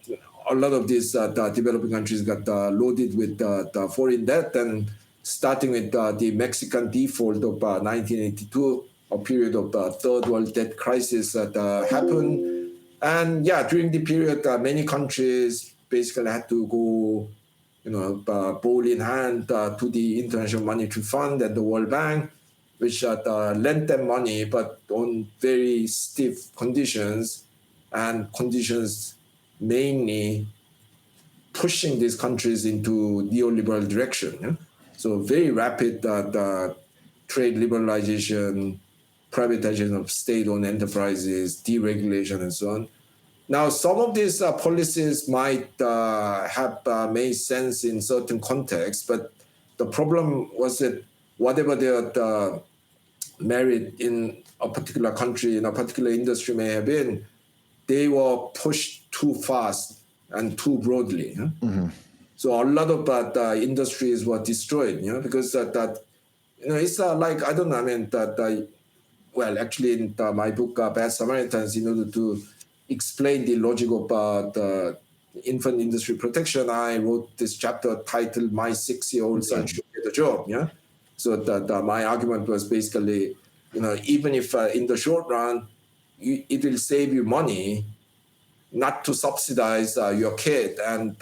a lot of these the developing countries got loaded with the foreign debt, and starting with the Mexican default of 1982, a period of third world debt crisis that happened. And yeah, during the period, many countries basically had to go, ball in hand to the International Monetary Fund and the World Bank, which lent them money, but on very stiff conditions, and conditions mainly pushing these countries into neoliberal direction. Yeah? So very rapid the trade liberalization, privatization of state-owned enterprises, deregulation, and so on. Now, some of these policies might have made sense in certain contexts, but the problem was that whatever their merit in a particular country, in a particular industry may have been, they were pushed too fast and too broadly. Yeah? Mm-hmm. So a lot of industries were destroyed, because it's like, I don't know, I mean, well, actually in my book, Bad Samaritans, in order to explain the logic of the infant industry protection, I wrote this chapter titled "My 6-year-old Son Should Get a Job." Yeah, so that my argument was basically, even if in the short run, it will save you money, not to subsidize your kid and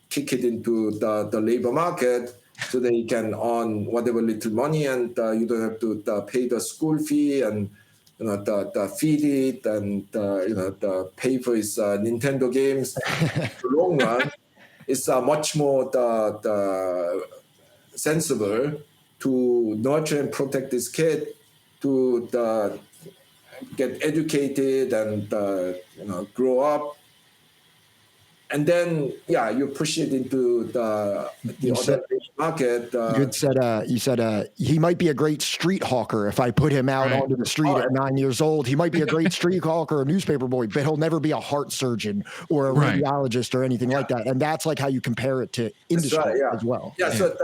kick it into the labor market, so that you can earn whatever little money, and you don't have to pay the school fee, and the feed it, and the pay for his Nintendo games. In the long run, it's much more the sensible to nurture and protect this kid, to get educated and grow up. And then, you push it into the other market. You said he might be a great street hawker if I put him out onto the street at 9 years old. He might be a great street hawker or newspaper boy, but he'll never be a heart surgeon or a radiologist or anything like that. And that's like how you compare it to industry as well. Yeah. So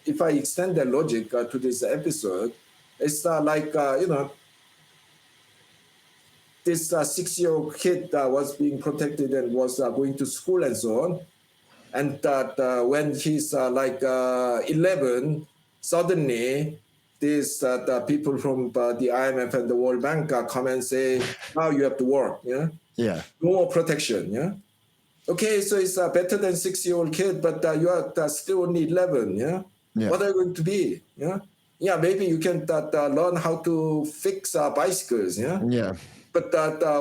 if I extend the logic to this episode, it's like this 6-year-old kid was being protected and was going to school and so on. And when he's 11, suddenly these the people from the IMF and the World Bank come and say, now you have to work. Yeah. No more protection. Yeah. Okay, so it's better than 6-year-old kid, but you are still only 11. Yeah. What are you going to be? Yeah. Yeah, maybe you can learn how to fix bicycles. Yeah. Yeah. But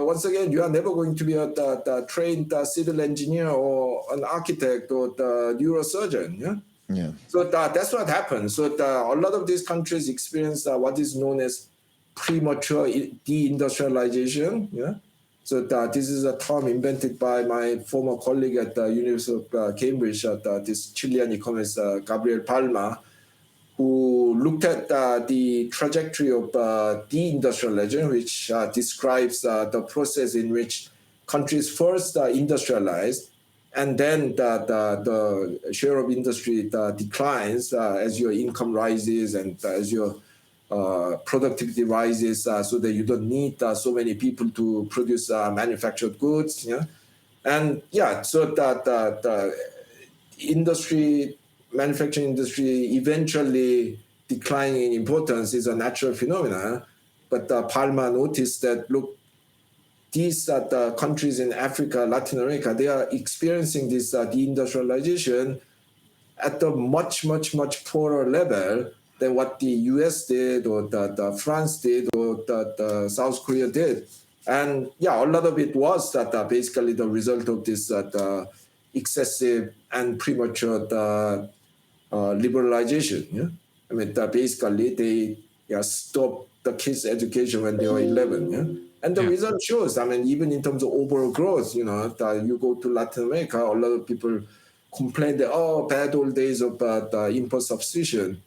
once again, you are never going to be a trained civil engineer or an architect or the neurosurgeon. Yeah. Yeah. So that's what happens. So a lot of these countries experience what is known as premature deindustrialization. Yeah. So this is a term invented by my former colleague at the University of Cambridge, this Chilean economist Gabriel Palma, who looked at the trajectory of deindustrialization, which describes the process in which countries first industrialize, and then the share of industry declines as your income rises and as your productivity rises, so that you don't need so many people to produce manufactured goods. Yeah? And so the manufacturing industry eventually declining in importance is a natural phenomenon. But Palma noticed that, look, these the countries in Africa, Latin America, they are experiencing this deindustrialization at a much, much, much poorer level than what the US did, or the France did, or the South Korea did. And a lot of it was basically the result of this excessive and premature liberalization. Yeah? I mean, basically they stopped the kids' education when they were 11. Yeah? And the result shows, I mean, even in terms of overall growth, you go to Latin America, a lot of people complain that, bad old days of the import substitution.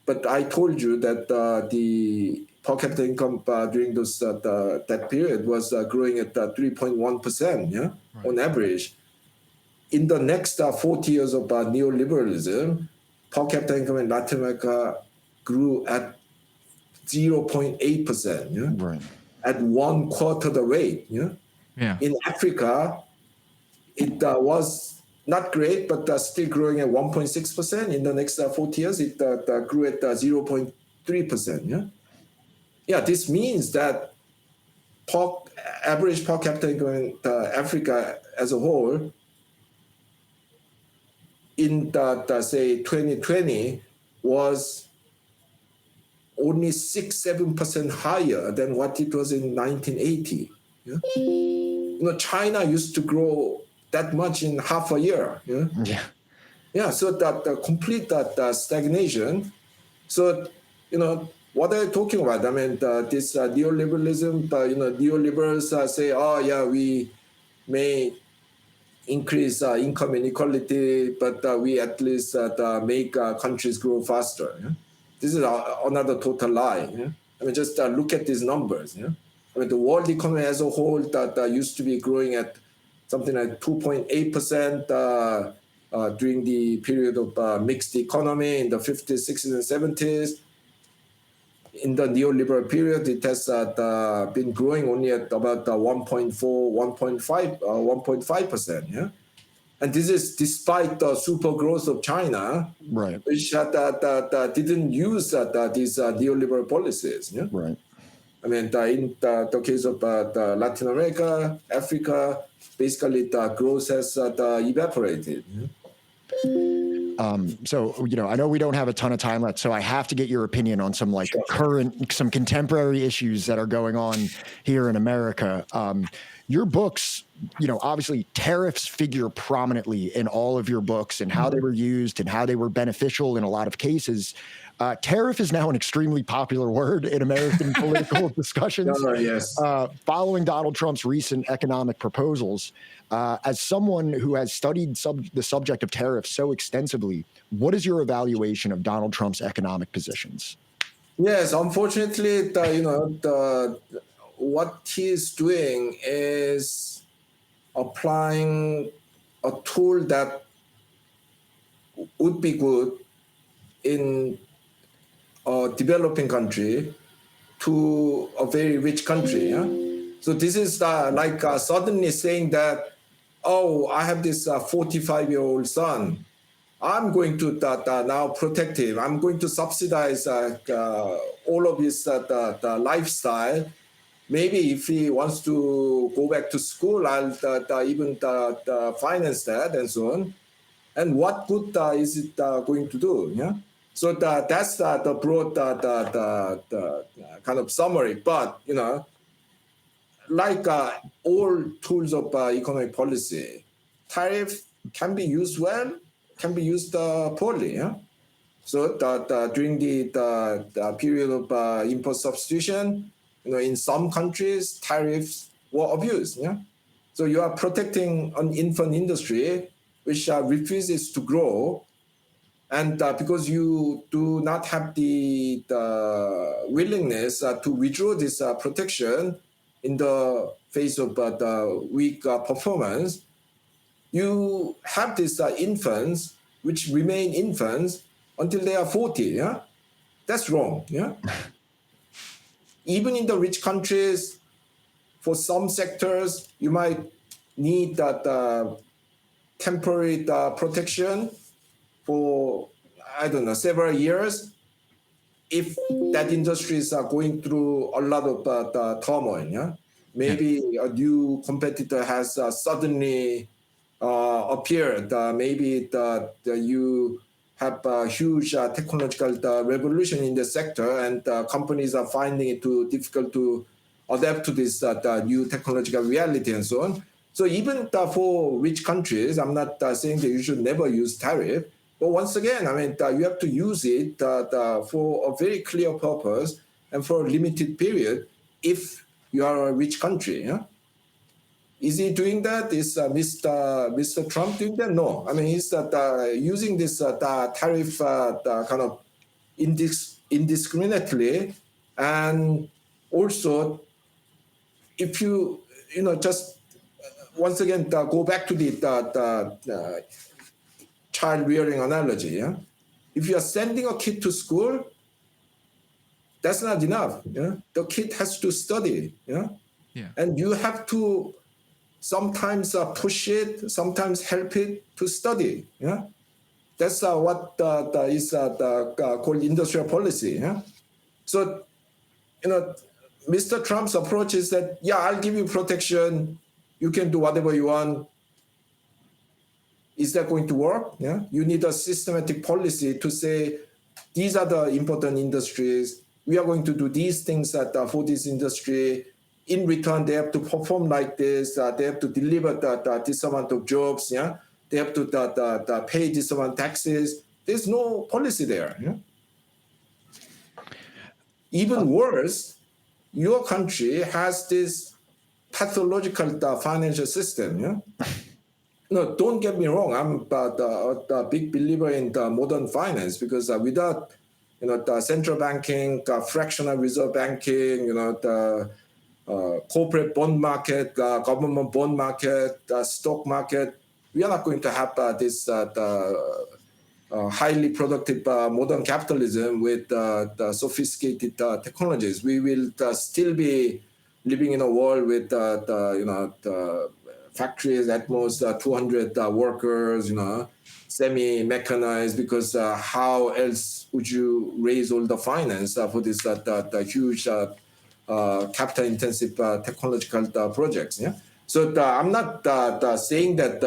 But I told you that the per capita income during that period was growing at 3.1%, on average. in the next 40 years of neoliberalism, per capita income in Latin America grew at 0.8%, yeah? Right. At 1/4 the rate. Yeah? Yeah. In Africa, it was not great, but still growing at 1.6%. In the next 40 years, it grew at 0.3%. Yeah? Yeah, this means that average per capita income in Africa as a whole in say 2020 was only 6-7% higher than what it was in 1980. Yeah? China used to grow that much in half a year. Yeah, yeah. So that complete stagnation. So what are you talking about? I mean, this neoliberalism. Neoliberals say, oh yeah, we may increase income inequality, but we at least make countries grow faster. Yeah? This is another total lie. Yeah? I mean, just look at these numbers. Yeah? I mean, the world economy as a whole that used to be growing at something like 2.8% during the period of mixed economy in the 50s, 60s, and 70s. In the neoliberal period, it has been growing only at about 1.4, 1.5%. Yeah? And this is despite the super growth of China, Right. which didn't use these neoliberal policies. Yeah? Right. I mean, in the case of Latin America, Africa, basically the growth has evaporated. Yeah? So, I know we don't have a ton of time left, so I have to get your opinion on some some contemporary issues that are going on here in America. Your books, obviously tariffs figure prominently in all of your books and how they were used and how they were beneficial in a lot of cases. Tariff is now an extremely popular word in American political discussions. Yes. Following Donald Trump's recent economic proposals, as someone who has studied the subject of tariffs so extensively, what is your evaluation of Donald Trump's economic positions? Yes, unfortunately, what he's doing is applying a tool that would be good in a developing country to a very rich country. Yeah? So this is like suddenly saying that, oh, I have this 45-year-old son. I'm going to now protect him. I'm going to subsidize all of his lifestyle. Maybe if he wants to go back to school, I'll even finance that and so on. And what good is it going to do? Yeah. So that's the broad the kind of summary. But like all tools of economic policy, tariff can be used well, can be used poorly. Yeah. So during the period of import substitution, in some countries, tariffs were abused. Yeah. So you are protecting an infant industry which refuses to grow, and because you do not have the willingness to withdraw this protection in the face of the weak performance, you have these infants which remain infants until they are 40. Yeah, that's wrong. Yeah, even in the rich countries, for some sectors, you might need that temporary protection for, I don't know, several years if that industry is going through a lot of turmoil. Yeah? Maybe a new competitor has suddenly appeared. Maybe you have a huge technological revolution in the sector, and companies are finding it too difficult to adapt to this new technological reality and so on. So even for rich countries, I'm not saying that you should never use tariff, but once again, I mean, you have to use it for a very clear purpose and for a limited period if you are a rich country. Yeah? Is he doing that? Is Mr. Trump doing that? No. I mean, he's using this tariff kind of indiscriminately, and also if you just once again, go back to the child rearing analogy. Yeah? If you are sending a kid to school, that's not enough. Yeah? The kid has to study. Yeah? Yeah. And you have to sometimes push it, sometimes help it to study. Yeah? That's what is called industrial policy. Yeah? So, Mr. Trump's approach is that, yeah, I'll give you protection. You can do whatever you want. Is that going to work? Yeah. You need a systematic policy to say, these are the important industries. We are going to do these things for this industry. In return, they have to perform like this. They have to deliver this amount of jobs. Yeah. They have to pay this amount of taxes. There's no policy there. Yeah? Even worse, your country has this pathological financial system. Yeah? No, don't get me wrong. I'm a big believer in the modern finance because without, the central banking, fractional reserve banking, the corporate bond market, government bond market, stock market, we are not going to have this highly productive modern capitalism with the sophisticated technologies. We will still be living in a world with the factories at most 200 workers, semi-mechanized, because how else would you raise all the finance for this the huge capital-intensive technological projects? Yeah. So I'm not saying that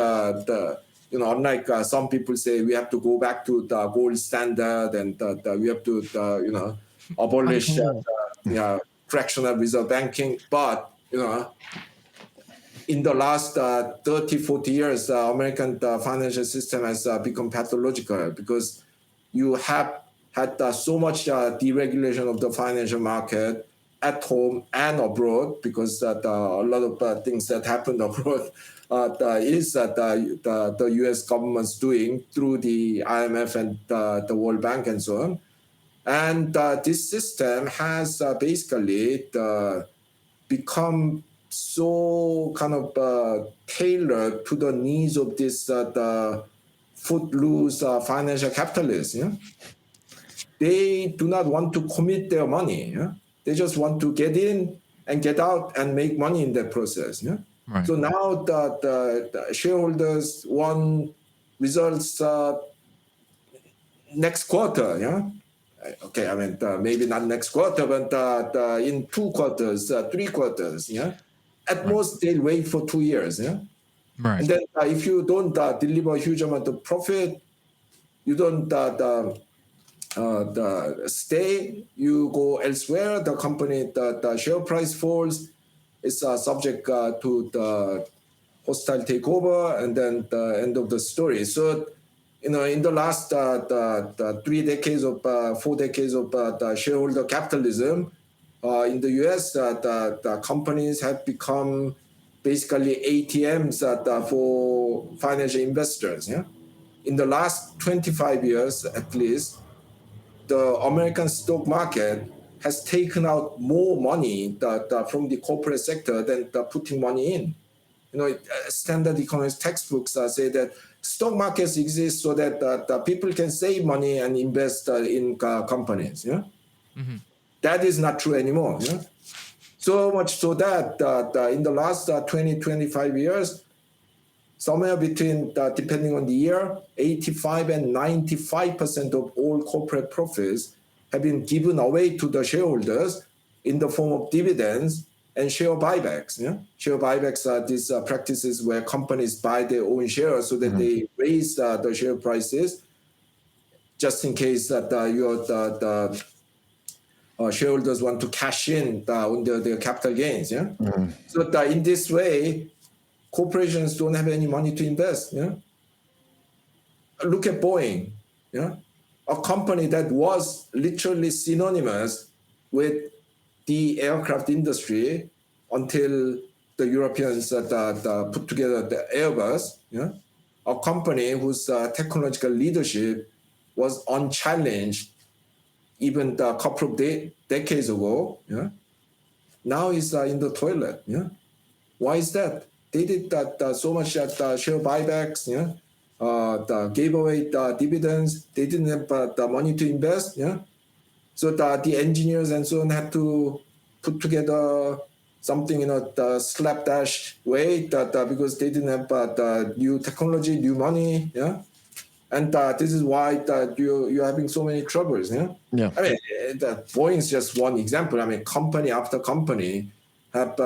unlike some people say we have to go back to the gold standard and we have to abolish fractional reserve banking, but in the last 30, 40 years, the American financial system has become pathological because you have had so much deregulation of the financial market at home and abroad, because a lot of things that happened abroad is that the US government's doing through the IMF and the World Bank and so on. And this system has basically become so kind of tailored to the needs of this the footloose financial capitalists. Yeah? They do not want to commit their money. Yeah? They just want to get in and get out and make money in that process. Yeah? Right. So now the shareholders want results next quarter. Yeah. Okay, I mean maybe not next quarter, but in 2 quarters, 3 quarters. Yeah. At most, they'll wait for 2 years. Yeah. Right. And then if you don't deliver a huge amount of profit, you don't stay, you go elsewhere. The company, the share price falls. It's subject to the hostile takeover, and then the end of the story. So, in the last 3 decades of 4 decades of the shareholder capitalism, in the US, the companies have become basically ATMs for financial investors. Yeah? In the last 25 years, at least, the American stock market has taken out more money from the corporate sector than putting money in. Standard economics textbooks say that stock markets exist so that the people can save money and invest in companies. Yeah? Mm-hmm. That is not true anymore. Yeah? So much so that in the last 20, 25 years, somewhere between, depending on the year, 85 and 95% of all corporate profits have been given away to the shareholders in the form of dividends and share buybacks. Yeah? Share buybacks are these practices where companies buy their own shares so that they raise the share prices just in case that the shareholders want to cash in on their capital gains. Yeah. So in this way, corporations don't have any money to invest. Yeah. Look at Boeing. Yeah. A company that was literally synonymous with the aircraft industry until the Europeans put together the Airbus. Yeah. A company whose technological leadership was unchallenged even a couple of decades ago. Yeah. Now is in the toilet. Yeah. Why is that? they did that so much share buybacks, gave away the dividends. They didn't have the money to invest, So the engineers and so on had to put together something in the slapdash way because they didn't have the new technology, new money, And this is why you're having so many troubles, Yeah. I mean, Boeing is just one example. I mean, company after company have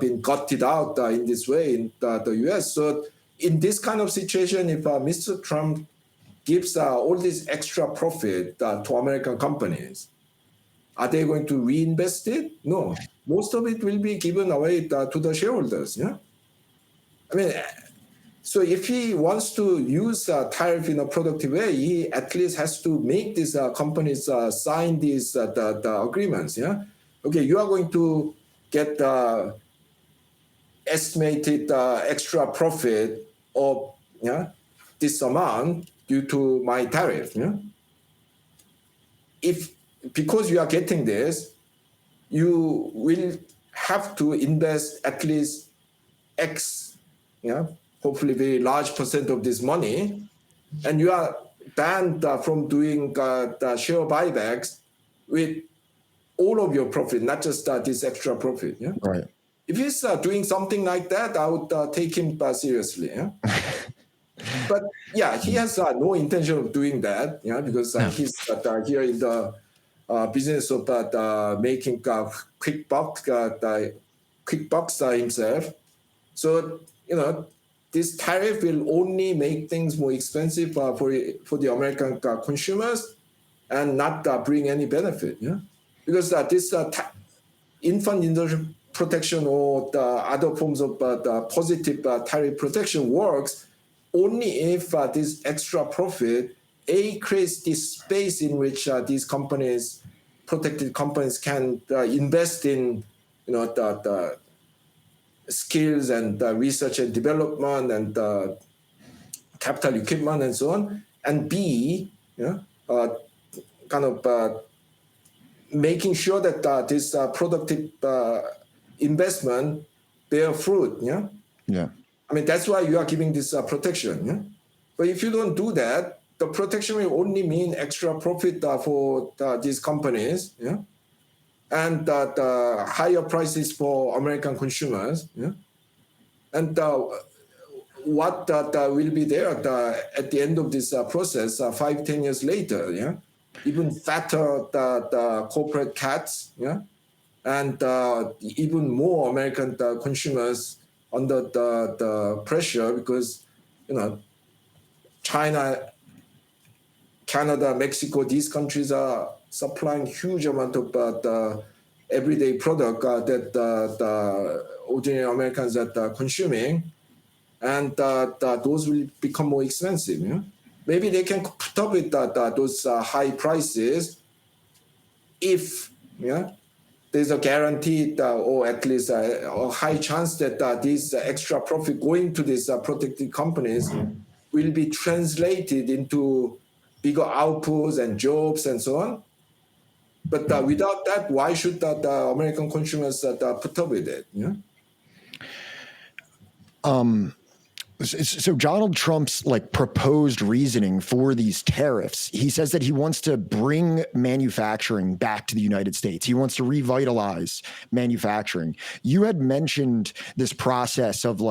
been gutted out in this way in the U.S. So in this kind of situation, if Mr. Trump gives all this extra profit to American companies, are they going to reinvest it? No. Most of it will be given away to the shareholders, I mean, so if he wants to use tariff in a productive way, he at least has to make these companies sign these the agreements. Okay, you are going to get estimated extra profit of this amount due to my tariff. If because you are getting this, you will have to invest at least X, hopefully very large percent of this money, and you are banned from doing the share buybacks with all of your profit, not just this extra profit. Right. If he's doing something like that, I would take him seriously. But he has no intention of doing that. Because he's here in the business of making quick bucks himself. So this tariff will only make things more expensive for the American consumers and not bring any benefit. Because this infant industrial protection or the other forms of the positive tariff protection works only if this extra profit creates this space in which these companies, protected companies, can invest in the skills and research and development and capital equipment and so on, and B, kind of making sure that this productive investment bear fruit. Yeah. I mean, that's why you are giving this protection. But if you don't do that, the protection will only mean extra profit for these companies. And the higher prices for American consumers. And what will be there at the end of this process 5-10 years later, even fatter the corporate cats, and even more American consumers under the pressure because China, Canada, Mexico, these countries are supplying huge amount of the everyday product that the ordinary Americans are consuming, and those will become more expensive. Maybe they can put up with those high prices if there's a guaranteed or at least a high chance that these extra profit going to these protected companies will be translated into bigger outputs and jobs and so on. But without that, why should the American consumers put up with it? So Donald Trump's proposed reasoning for these tariffs, he says that he wants to bring manufacturing back to the United States. He wants to revitalize manufacturing. You had mentioned this process of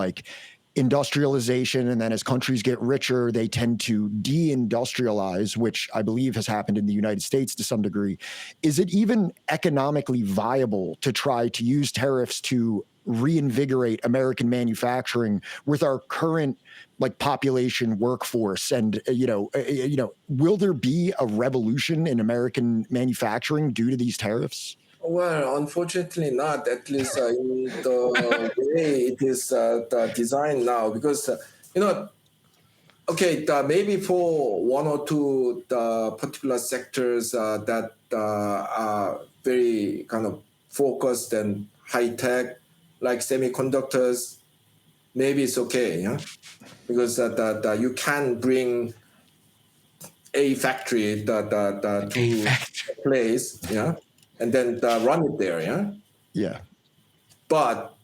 industrialization, and then as countries get richer, they tend to deindustrialize, which I believe has happened in the United States to some degree. Is it even economically viable to try to use tariffs to reinvigorate American manufacturing with our current population workforce? And will there be a revolution in American manufacturing due to these tariffs? Well, unfortunately not, at least in the way it is designed now, because maybe for one or two particular sectors that are very kind of focused and high tech, like semiconductors, maybe it's okay, because you can bring a factory to a place, and then run it there, Yeah. But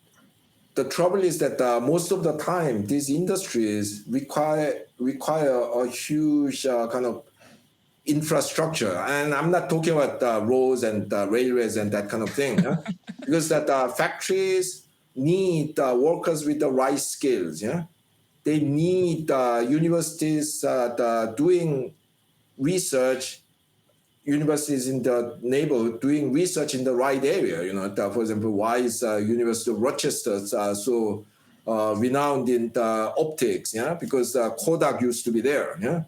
the trouble is that most of the time these industries require a huge kind of infrastructure, and I'm not talking about roads and railways and that kind of thing, yeah? Because that factories need workers with the right skills. Yeah, they need universities doing research. Universities in the neighborhood doing research in the right area. For example, why is University of Rochester so renowned in the optics? Yeah, because Kodak used to be there. Yeah,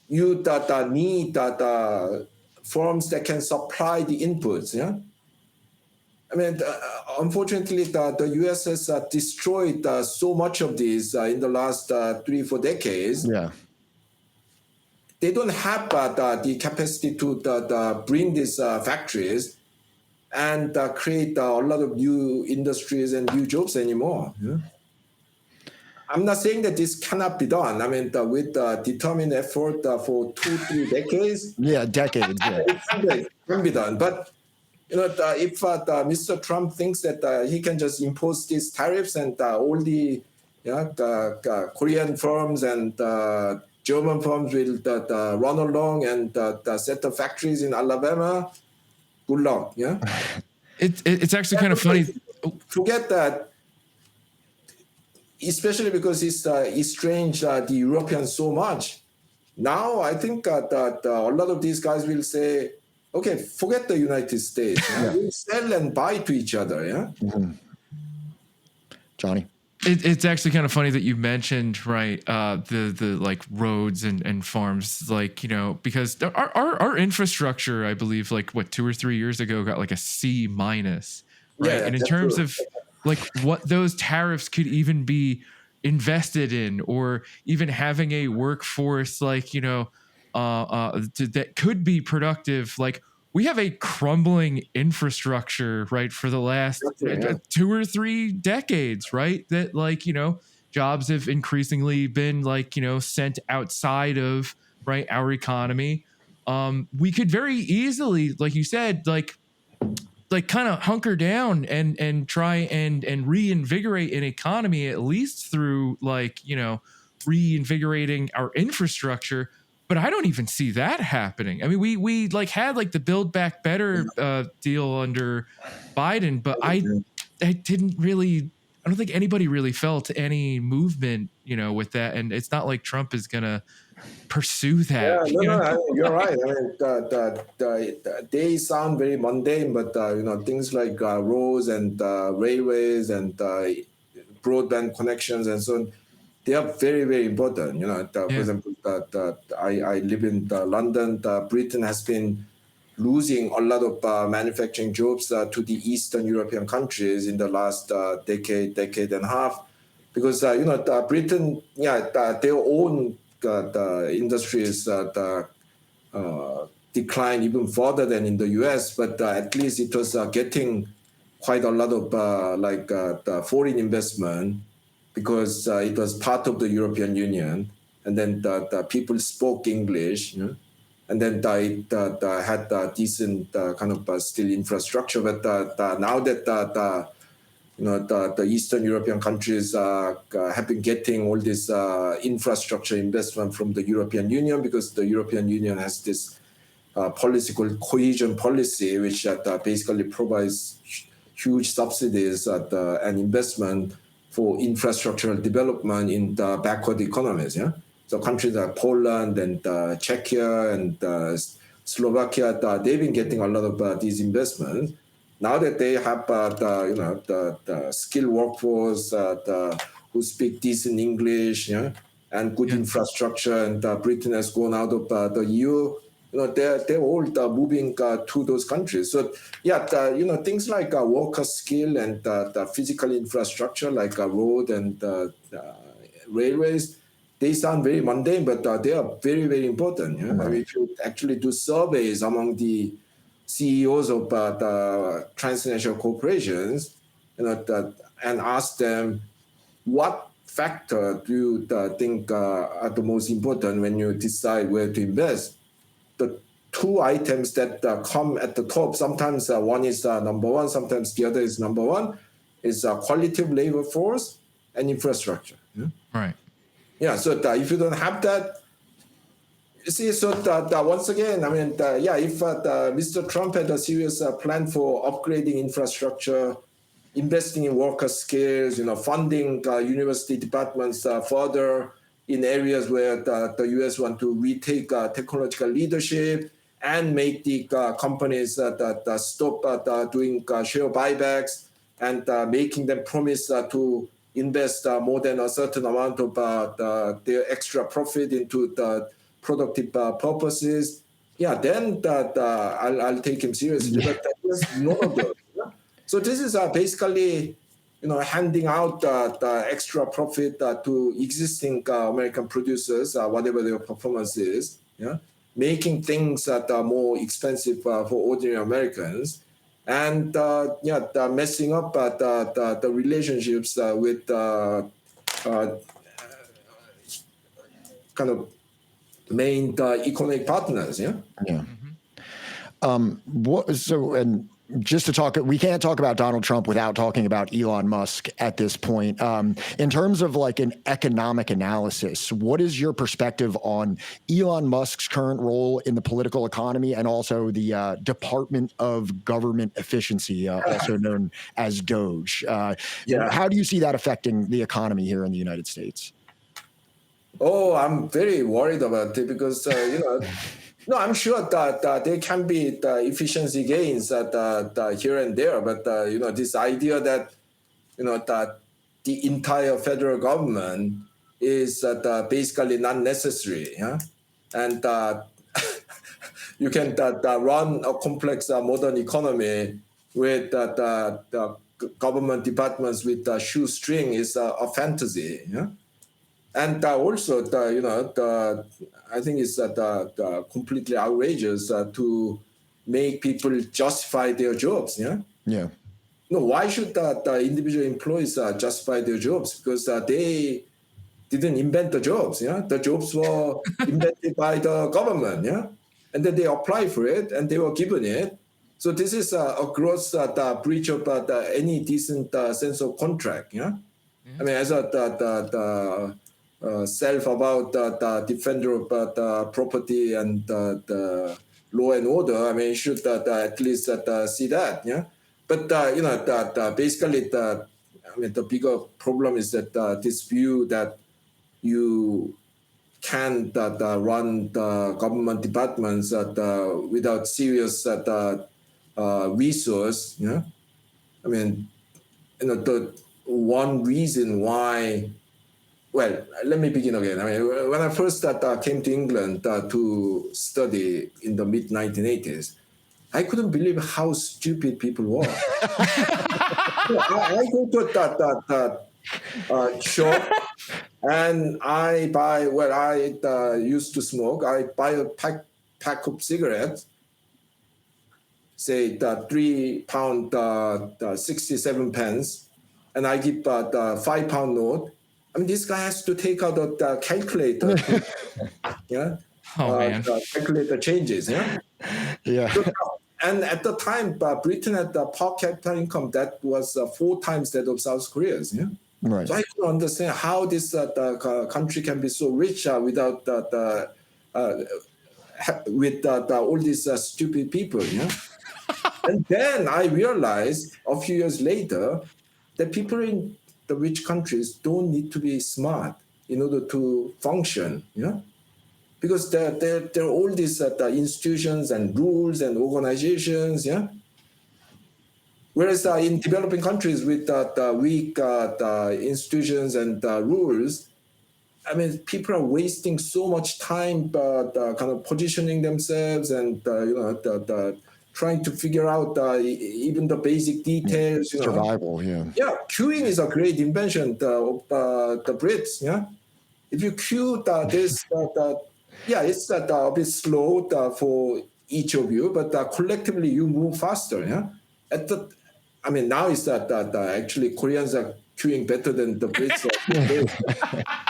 you need firms that can supply the inputs. Yeah, I mean, unfortunately, the U.S. has destroyed so much of this in the last 3-4 decades. Yeah. They don't have the capacity to bring these factories and create a lot of new industries and new jobs anymore. Yeah? I'm not saying that this cannot be done. I mean, with determined effort for 2-3 decades, Yeah, decades. Yeah. it can be done. But if Mr. Trump thinks that he can just impose these tariffs and all the Korean firms and German firms will run along and set up factories in Alabama, good luck. Yeah, It's actually kind of funny. Forget that, especially because it's estranged the Europeans so much. Now I think that a lot of these guys will say, okay, forget the United States. Yeah? We'll sell and buy to each other. Yeah, Mm-hmm. Johnny. It's actually kind of funny that you mentioned, right, the like roads and farms, like, because our infrastructure, I believe, like 2 or 3 years ago got like a C-, right? Yeah, and in terms of like what those tariffs could even be invested in, or even having a workforce like, that could be productive, like we have a crumbling infrastructure, right, for the last 2 or 3 decades, right? That, like, jobs have increasingly been, like, sent outside of, right, our economy. We could very easily, like you said, like kind of hunker down and try and reinvigorate an economy, at least through, like, reinvigorating our infrastructure. But I don't even see that happening. I mean, we like had like the Build Back Better deal under Biden, but I didn't really. I don't think anybody really felt any movement, with that. And it's not like Trump is gonna pursue that. Yeah, you're right. I mean, they sound very mundane, but things like roads and railways and broadband connections and so on, they are very, very important. For example, I live in London. Britain has been losing a lot of manufacturing jobs to the Eastern European countries in the last decade and a half, because Britain, their own the industries declined even further than in the US, but at least it was getting quite a lot of the foreign investment, because it was part of the European Union, and then the people spoke English, and then it had decent kind of still infrastructure. But now that the Eastern European countries have been getting all this infrastructure investment from the European Union, because the European Union has this policy called cohesion policy, which basically provides huge subsidies and investment for infrastructural development in the backward economies. Yeah, so countries like Poland and Czechia and Slovakia, they've been getting a lot of these investments. Now that they have the skilled workforce who speak decent English, and good infrastructure, and Britain has gone out of the EU, they're all moving to those countries. So things like worker skill and the physical infrastructure, like road and railways, they sound very mundane, but they are very, very important. I mean, if you actually do surveys among the CEOs of the transnational corporations, and ask them, what factor do you think are the most important when you decide where to invest? The two items that come at the top, sometimes one is number one, sometimes the other is number one, is quality of labor force and infrastructure. Yeah? Right. Yeah, so if you don't have that, you see, so once again, I mean, if Mr. Trump had a serious plan for upgrading infrastructure, investing in worker skills, funding university departments further in areas where the U.S. want to retake technological leadership and make the companies that stop doing share buybacks and making them promise to invest more than a certain amount of their extra profit into the productive purposes. Yeah, then I'll take him seriously. But there's none of those. So this is basically, handing out the extra profit to existing American producers, whatever their performance is. Yeah, making things that are more expensive for ordinary Americans, and messing up the relationships with kind of main economic partners. Yeah. Yeah. And just to talk, we can't talk about Donald Trump without talking about Elon Musk at this point. In terms of like an economic analysis, what is your perspective on Elon Musk's current role in the political economy and also the Department of Government Efficiency, also known as DOGE? How do you see that affecting the economy here in the United States? Oh, I'm very worried about it because, no, I'm sure that there can be efficiency gains here and there, but this idea that that the entire federal government is basically not necessary, yeah, and you can run a complex modern economy with the government departments with shoestring is a fantasy, yeah. And also, I think it's completely outrageous to make people justify their jobs. Yeah. Yeah. No, why should the individual employees justify their jobs? Because they didn't invent the jobs. Yeah, the jobs were invented by the government. Yeah, and then they apply for it and they were given it. So this is a gross breach of any decent sense of contract. Yeah, I mean, as self about the defender of property and the law and order. I mean, you should at least see that, yeah. But basically, the bigger problem is that this view that you can run the government departments without serious resource, yeah. I mean, the one reason why. Well, let me begin again. I mean, when I first came to England to study in the mid-1980s, I couldn't believe how stupid people were. I go to that shop and I buy, I used to smoke, I buy a pack of cigarettes, say £3, 67 pence, and I give the £5 note. I mean, this guy has to take out the calculator, calculate the changes, yeah. Yeah. So, and at the time, Britain had the per capita income that was 4 times that of South Korea's, yeah. Right. So I couldn't understand how this country can be so rich without with all these stupid people, yeah. And then I realized a few years later that people in the rich countries don't need to be smart in order to function, because there are all these institutions and rules and organizations, yeah. Whereas in developing countries with weak institutions and rules, I mean, people are wasting so much time kind of positioning themselves and trying to figure out even the basic details. Survival, yeah. Yeah, queuing is a great invention of the Brits. Yeah, if you queue this, it's a bit slow for each of you, but collectively you move faster. Yeah, now it's that actually Koreans are queuing better than the Brits.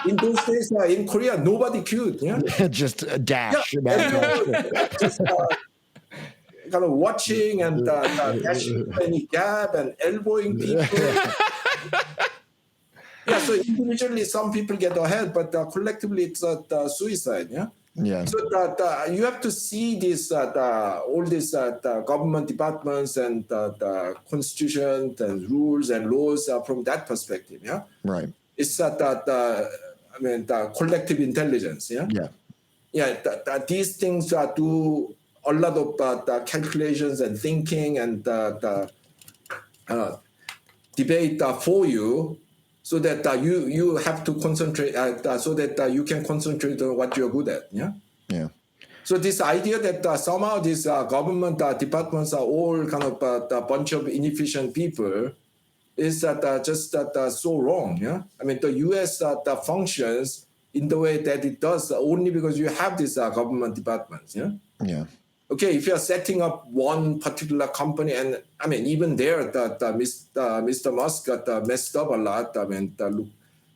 In those days, in Korea, nobody queued. Yeah, just a dash. Yeah, kind of watching and dashing to any gap and elbowing people. Yeah, so individually some people get ahead, but collectively it's suicide. Yeah. Yeah. So that you have to see this all these government departments and the constitution and rules and laws from that perspective. Yeah. Right. It's the collective intelligence. Yeah. Yeah. Yeah. These things do a lot of the calculations and thinking and debate for you, so that you have to concentrate, so that you can concentrate on what you're good at. Yeah. Yeah. So this idea that somehow these government departments are all kind of a bunch of inefficient people is just so wrong. Yeah. I mean, the U.S. Functions in the way that it does only because you have these government departments. Yeah. Yeah. Okay, if you are setting up one particular company, and I mean, even there, Mr. Musk got messed up a lot. I mean, look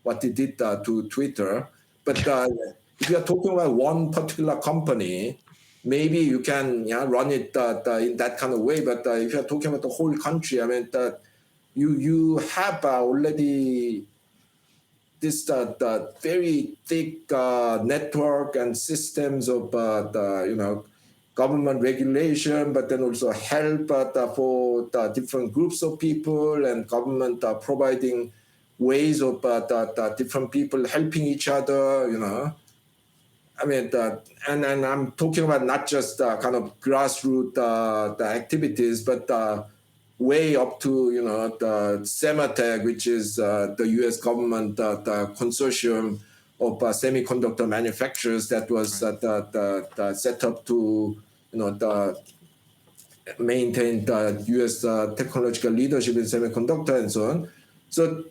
what he did to Twitter. But if you are talking about one particular company, maybe you can run it in that kind of way. But if you are talking about the whole country, I mean, you have already this very thick network and systems of government regulation, but then also help for the different groups of people, and government providing ways of different people helping each other, I mean, and I'm talking about not just kind of grassroots the activities, but way up to, the SEMATEC, which is the U.S. government the consortium of semiconductor manufacturers that was set up to maintain the U.S. technological leadership in semiconductor and so on. So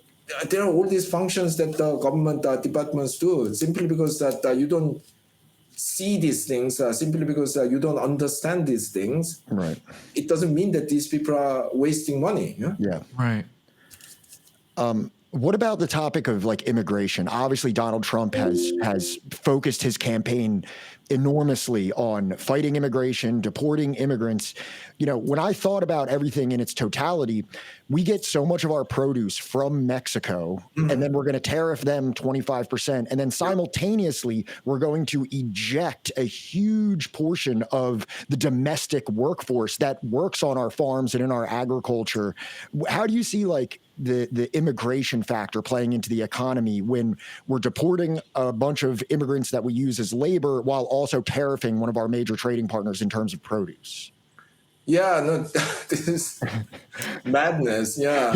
there are all these functions that the government departments do, simply because that you don't see these things, simply because you don't understand these things. Right. It doesn't mean that these people are wasting money. Yeah. Yeah. Right. What about the topic of like immigration? Obviously, Donald Trump has focused his campaign enormously on fighting immigration, deporting immigrants. When I thought about everything in its totality, we get so much of our produce from Mexico, and then we're going to tariff them 25%. And then simultaneously, we're going to eject a huge portion of the domestic workforce that works on our farms and in our agriculture. How do you see like the immigration factor playing into the economy when we're deporting a bunch of immigrants that we use as labor while also tariffing one of our major trading partners in terms of produce? Yeah, no, this is madness. Yeah.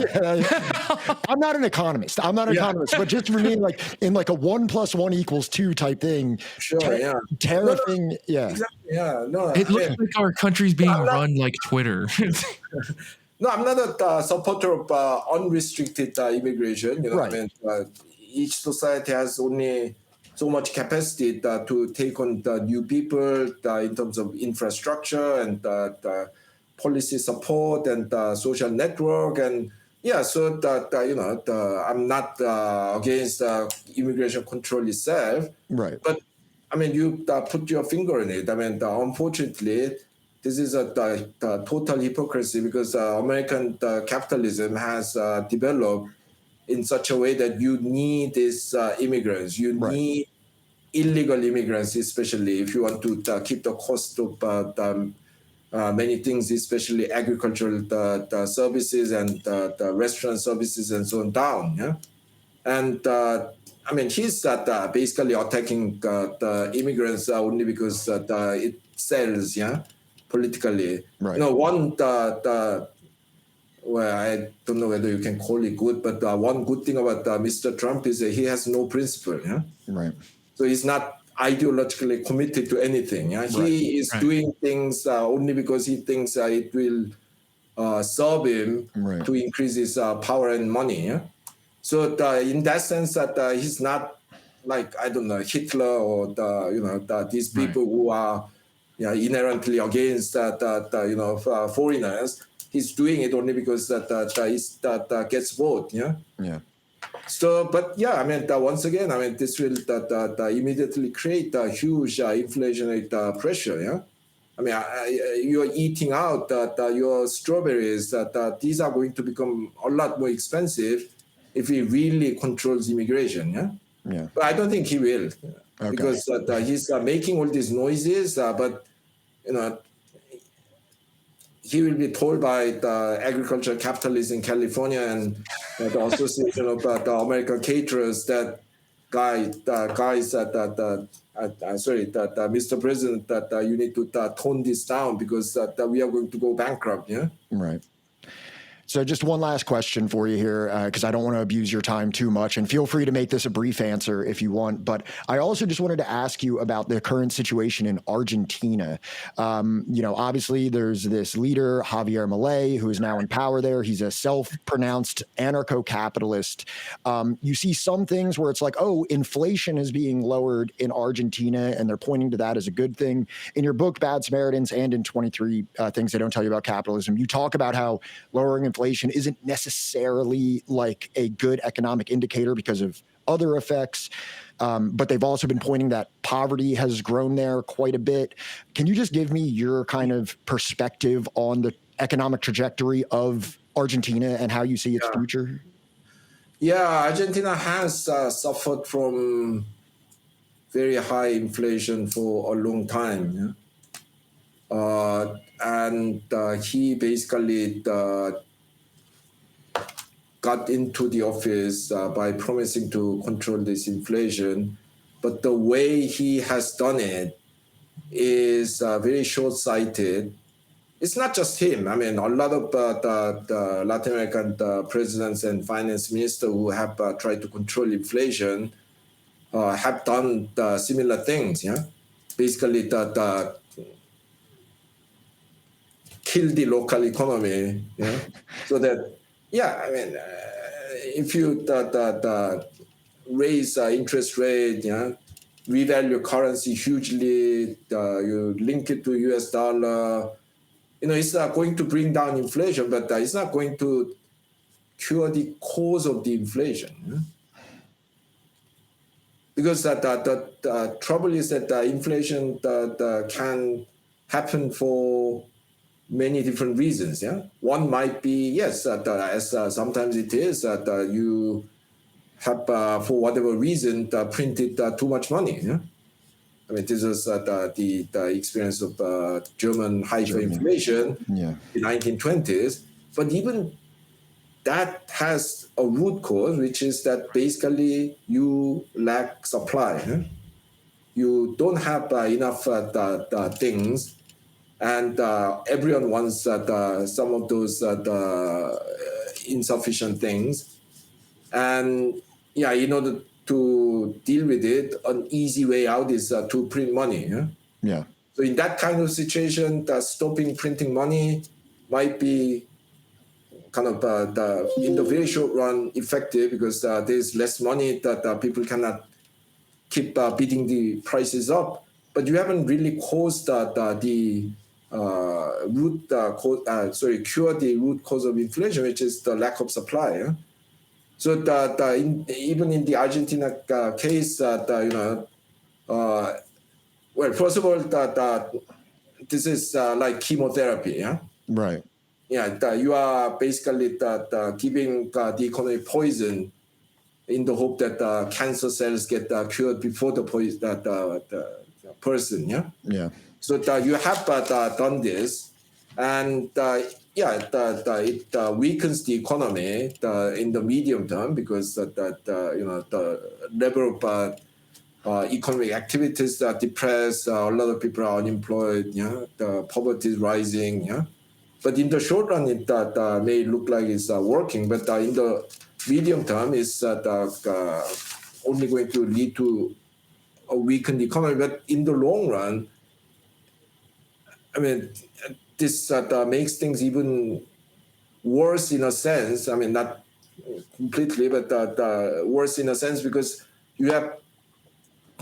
I'm not an economist. But just for me, like in like a 1 + 1 = 2 type thing. Sure. Tariffing. No, yeah. Exactly. Yeah. No. It looks like our country's being run like Twitter. No, I'm not a supporter of unrestricted immigration. Right. I mean, each society has only so much capacity to take on the new people in terms of infrastructure and the policy support and the social network. And so that, I'm not against immigration control itself. Right. But I mean, you put your finger on it. I mean, unfortunately, this is the total hypocrisy, because American capitalism has developed in such a way that you need these immigrants. You need illegal immigrants, especially if you want to keep the cost of many things, especially agricultural services and the restaurant services and so on, down. Yeah, and I mean, he's basically attacking the immigrants only because it sells. Yeah. Politically, right. One well, I don't know whether you can call it good, but one good thing about Mr. Trump is that he has no principle. Yeah, right. So he's not ideologically committed to anything. Yeah, he is doing things only because he thinks it will serve him to increase his power and money. Yeah, so in that sense, that he's not like, I don't know, Hitler or these people who are inherently against foreigners. He's doing it only because that gets vote. Yeah. Yeah. So, but I mean, once again, I mean, this will immediately create a huge inflationary pressure. Yeah. I mean, you're eating out your strawberries. These are going to become a lot more expensive if he really controls immigration. Yeah. Yeah. But I don't think he will, Okay. because he's making all these noises. But he will be told by the agricultural capitalists in California and the Association of the American Caterers that Mr. President, that you need to tone this down because that we are going to go bankrupt. Yeah. Right. So just one last question for you here, because I don't want to abuse your time too much, and feel free to make this a brief answer if you want. But I also just wanted to ask you about the current situation in Argentina. Obviously there's this leader, Javier Milei, who is now in power there. He's a self-pronounced anarcho-capitalist. You see some things where it's like, oh, inflation is being lowered in Argentina, and they're pointing to that as a good thing. In your book, Bad Samaritans, and in 23 Things They Don't Tell You About Capitalism, you talk about how lowering inflation isn't necessarily like a good economic indicator because of other effects. But they've also been pointing that poverty has grown there quite a bit. Can you just give me your kind of perspective on the economic trajectory of Argentina and how you see its future? Yeah, Argentina has suffered from very high inflation for a long time. Yeah? And he basically got into the office by promising to control this inflation. But the way he has done it is very short-sighted. It's not just him. I mean, a lot of the Latin American presidents and finance ministers who have tried to control inflation have done similar things. Yeah, basically kill the local economy. Yeah, so that I mean, if you raise interest rate, revalue currency hugely, you link it to US dollar. It's going to bring down inflation, but it's not going to cure the cause of the inflation. Because the trouble is that inflation can happen for many different reasons. Yeah, one might be as sometimes it is that you have for whatever reason printed too much money. Yeah, I mean this is the experience of German hyperinflation in the 1920s. But even that has a root cause, which is that basically you lack supply. Yeah? You don't have enough things. And everyone wants some of those insufficient things. And in order to deal with it, an easy way out is to print money. Yeah. So in that kind of situation, stopping printing money might be kind of in the very short run effective, because there's less money that people cannot keep bidding the prices up. But you haven't really caused cure the root cause of inflation, which is the lack of supply. Yeah? So even in the Argentina case, first of all, this is like chemotherapy. Yeah. Right. Yeah. You are basically giving the economy poison in the hope that cancer cells get cured before the person. Yeah. Yeah. So you have done this, and it weakens the economy in the medium term, because the level of economic activities are depressed. A lot of people are unemployed. The poverty is rising. But in the short run, it may look like it's working. But in the medium term, it's only going to lead to a weakened economy. But in the long run, I mean, this makes things even worse in a sense. I mean, not completely, but worse in a sense, because you have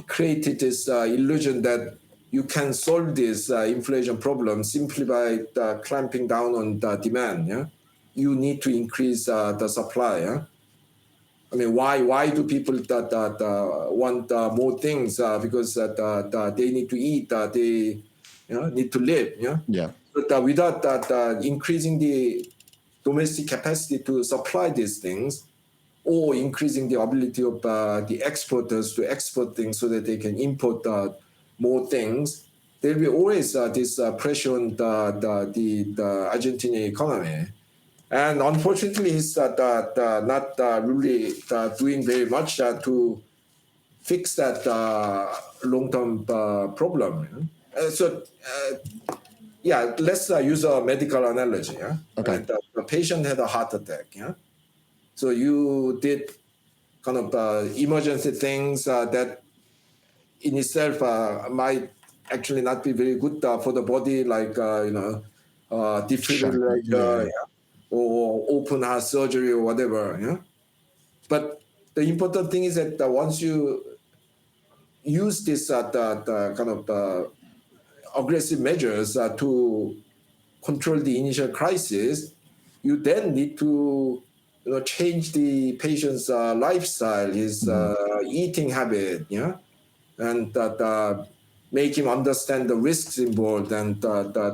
created this illusion that you can solve this inflation problem simply by clamping down on the demand. Yeah, you need to increase the supply. Yeah? I mean, why do people want more things? Because they need to eat. need to live. Yeah. But without that, increasing the domestic capacity to supply these things, or increasing the ability of the exporters to export things so that they can import more things, there'll be always this pressure on the Argentinian economy. And unfortunately, he's not really doing very much to fix that long-term problem. Let's use a medical analogy. Okay. And, the patient had a heart attack. So you did kind of emergency things that in itself might actually not be very good for the body, like defibrillator, or open heart surgery or whatever. But the important thing is that once you use this the kind of aggressive measures to control the initial crisis, you then need to change the patient's lifestyle, his eating habit, and make him understand the risks involved and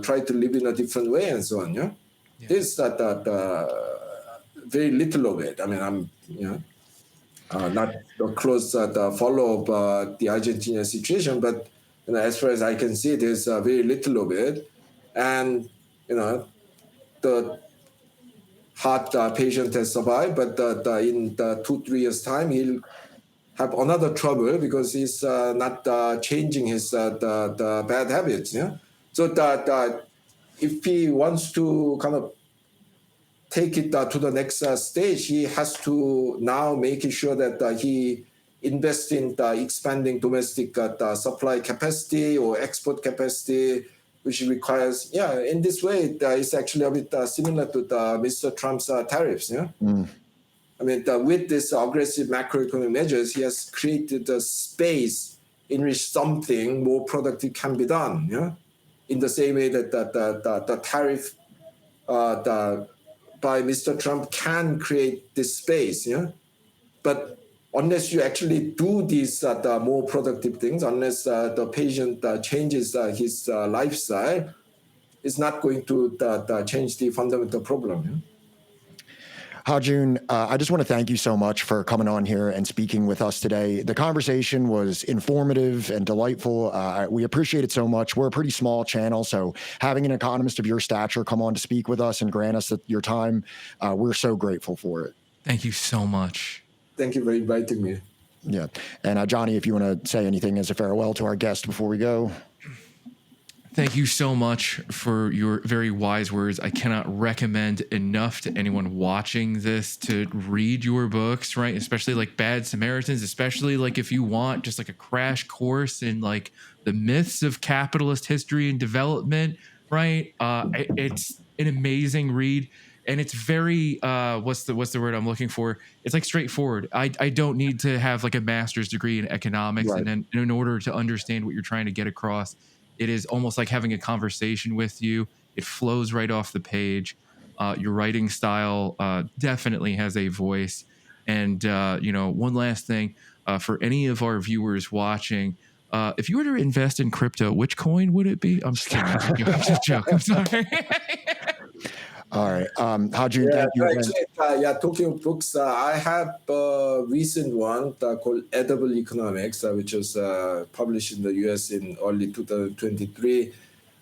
try to live in a different way and so on. There's very little of it. I mean, I'm not a close follow of the Argentina situation, but as far as I can see, there's very little of it, and the heart patient has survived, but in 2-3 years' time, he'll have another trouble because he's not changing his the bad habits. So that if he wants to kind of take it to the next stage, he has to now make sure that he invests in expanding domestic supply capacity or export capacity, which requires, in this way, it's actually a bit similar to Mr. Trump's tariffs. I mean, with this aggressive macroeconomic measures, he has created a space in which something more productive can be done. In the same way that the tariff by Mr. Trump can create this space. But unless you actually do these the more productive things, unless the patient changes his lifestyle, it's not going to change the fundamental problem. Ha-Joon, I just want to thank you so much for coming on here and speaking with us today. The conversation was informative and delightful. We appreciate it so much. We're a pretty small channel, so having an economist of your stature come on to speak with us and grant us your time, we're so grateful for it. Thank you so much. Thank you for inviting me. Yeah. And Johnny, if you want to say anything as a farewell to our guest before we go. Thank you so much for your very wise words. I cannot recommend enough to anyone watching this to read your books, right? Especially like Bad Samaritans, especially like if you want just like a crash course in like the myths of capitalist history and development, right? It's an amazing read. And it's very, what's the word I'm looking for? It's like straightforward. I don't need to have like a master's degree in economics. Right. And then in order to understand what you're trying to get across, it is almost like having a conversation with you. It flows right off the page. Your writing style definitely has a voice. And, one last thing for any of our viewers watching, if you were to invest in crypto, which coin would it be? I'm just kidding. I'm just joking. I'm sorry. All right. Ha-Joon, thank you. Actually, talking of books, I have a recent one called Edible Economics, which was published in the US in early 2023,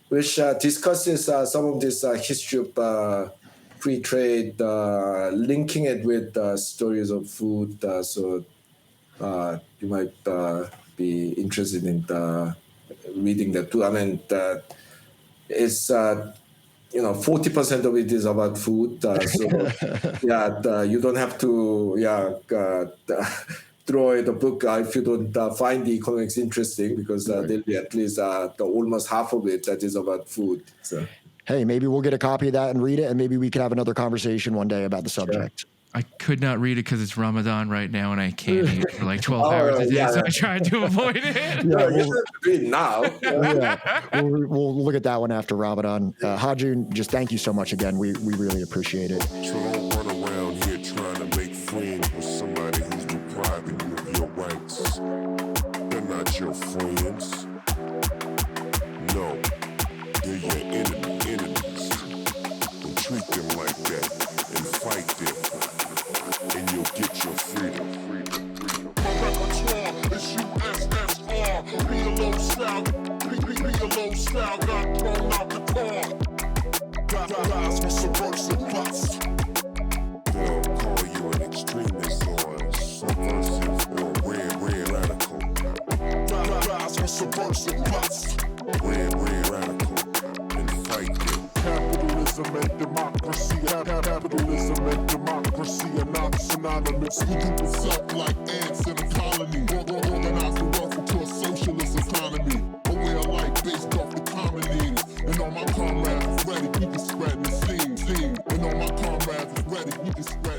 which discusses some of this history of free trade, linking it with stories of food. So you might be interested in reading that too. I mean, it's 40% of it is about food. So you don't have to throw away the book if you don't find the economics interesting, because there'll be at least almost half of it that is about food. So. Hey, maybe we'll get a copy of that and read it, and maybe we could have another conversation one day about the subject. I could not read it because it's Ramadan right now, and I can't eat for like 12 hours a day, so I tried to avoid it. We'll read now. We'll look at that one after Ramadan. Ha-Joon, just thank you so much again. We really appreciate it. So don't run around here trying to make friends with somebody who's depriving you of your rights. They're not your friends. No. Capitalism and democracy, capitalism and democracy are not synonymous. We group us up like ants in a colony, organize the wealth into a socialist economy. A way of life based off the common needs. And all my comrades is ready, we can spread the scene. And all my comrades is ready, we can spread